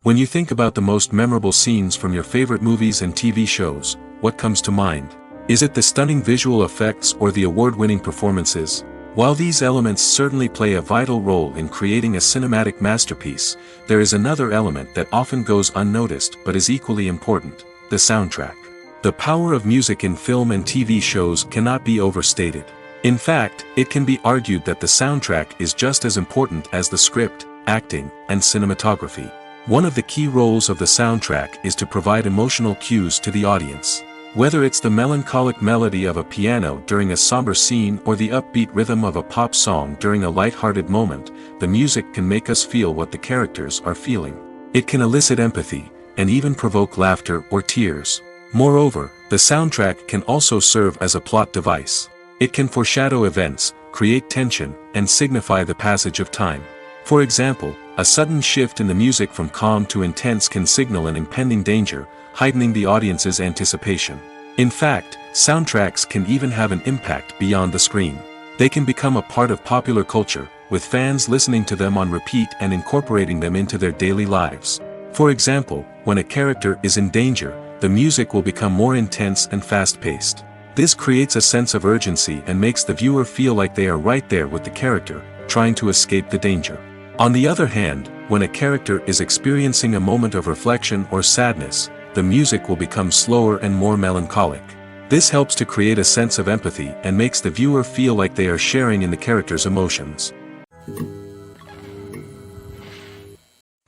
When you think about the most memorable scenes from your favorite movies and TV shows, what comes to mind? Is it the stunning visual effects or the award-winning performances? While these elements certainly play a vital role in creating a cinematic masterpiece, there is another element that often goes unnoticed but is equally important: the soundtrack. The power of music in film and TV shows cannot be overstated. In fact, it can be argued that the soundtrack is just as important as the script, acting, and cinematography. One of the key roles of the soundtrack is to provide emotional cues to the audience. Whether it's the melancholic melody of a piano during a somber scene or the upbeat rhythm of a pop song during a light-hearted moment, the music can make us feel what the characters are feeling. It can elicit empathy, and even provoke laughter or tears. Moreover, the soundtrack can also serve as a plot device. It can foreshadow events, create tension, and signify the passage of time. For example, a sudden shift in the music from calm to intense can signal an impending danger, heightening the audience's anticipation. In fact, soundtracks can even have an impact beyond the screen. They can become a part of popular culture, with fans listening to them on repeat and incorporating them into their daily lives. For example, when a character is in danger, the music will become more intense and fast-paced. This creates a sense of urgency and makes the viewer feel like they are right there with the character, trying to escape the danger. On the other hand, when a character is experiencing a moment of reflection or sadness, the music will become slower and more melancholic. This helps to create a sense of empathy and makes the viewer feel like they are sharing in the character's emotions.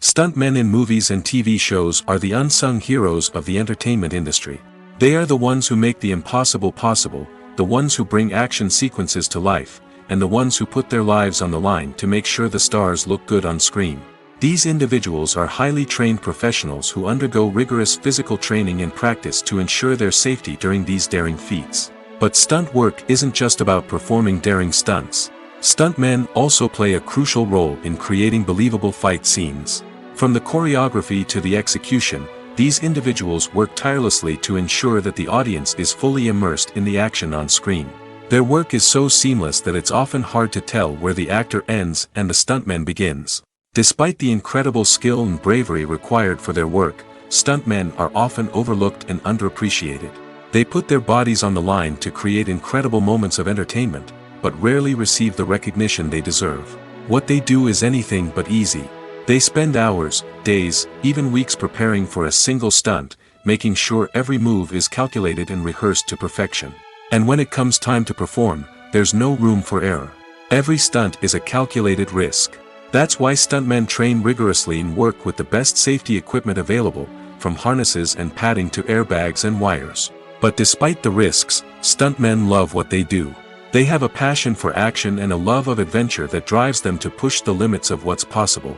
Stuntmen in movies and TV shows are the unsung heroes of the entertainment industry. They are the ones who make the impossible possible, the ones who bring action sequences to life, and the ones who put their lives on the line to make sure the stars look good on screen. These individuals are highly trained professionals who undergo rigorous physical training and practice to ensure their safety during these daring feats. But stunt work isn't just about performing daring stunts. Stuntmen also play a crucial role in creating believable fight scenes. From the choreography to the execution, these individuals work tirelessly to ensure that the audience is fully immersed in the action on screen. Their work is so seamless that it's often hard to tell where the actor ends and the stuntman begins. Despite the incredible skill and bravery required for their work, stuntmen are often overlooked and underappreciated. They put their bodies on the line to create incredible moments of entertainment, but rarely receive the recognition they deserve. What they do is anything but easy. They spend hours, days, even weeks preparing for a single stunt, making sure every move is calculated and rehearsed to perfection. And when it comes time to perform, there's no room for error. Every stunt is a calculated risk. That's why stuntmen train rigorously and work with the best safety equipment available, from harnesses and padding to airbags and wires. But despite the risks, stuntmen love what they do. They have a passion for action and a love of adventure that drives them to push the limits of what's possible.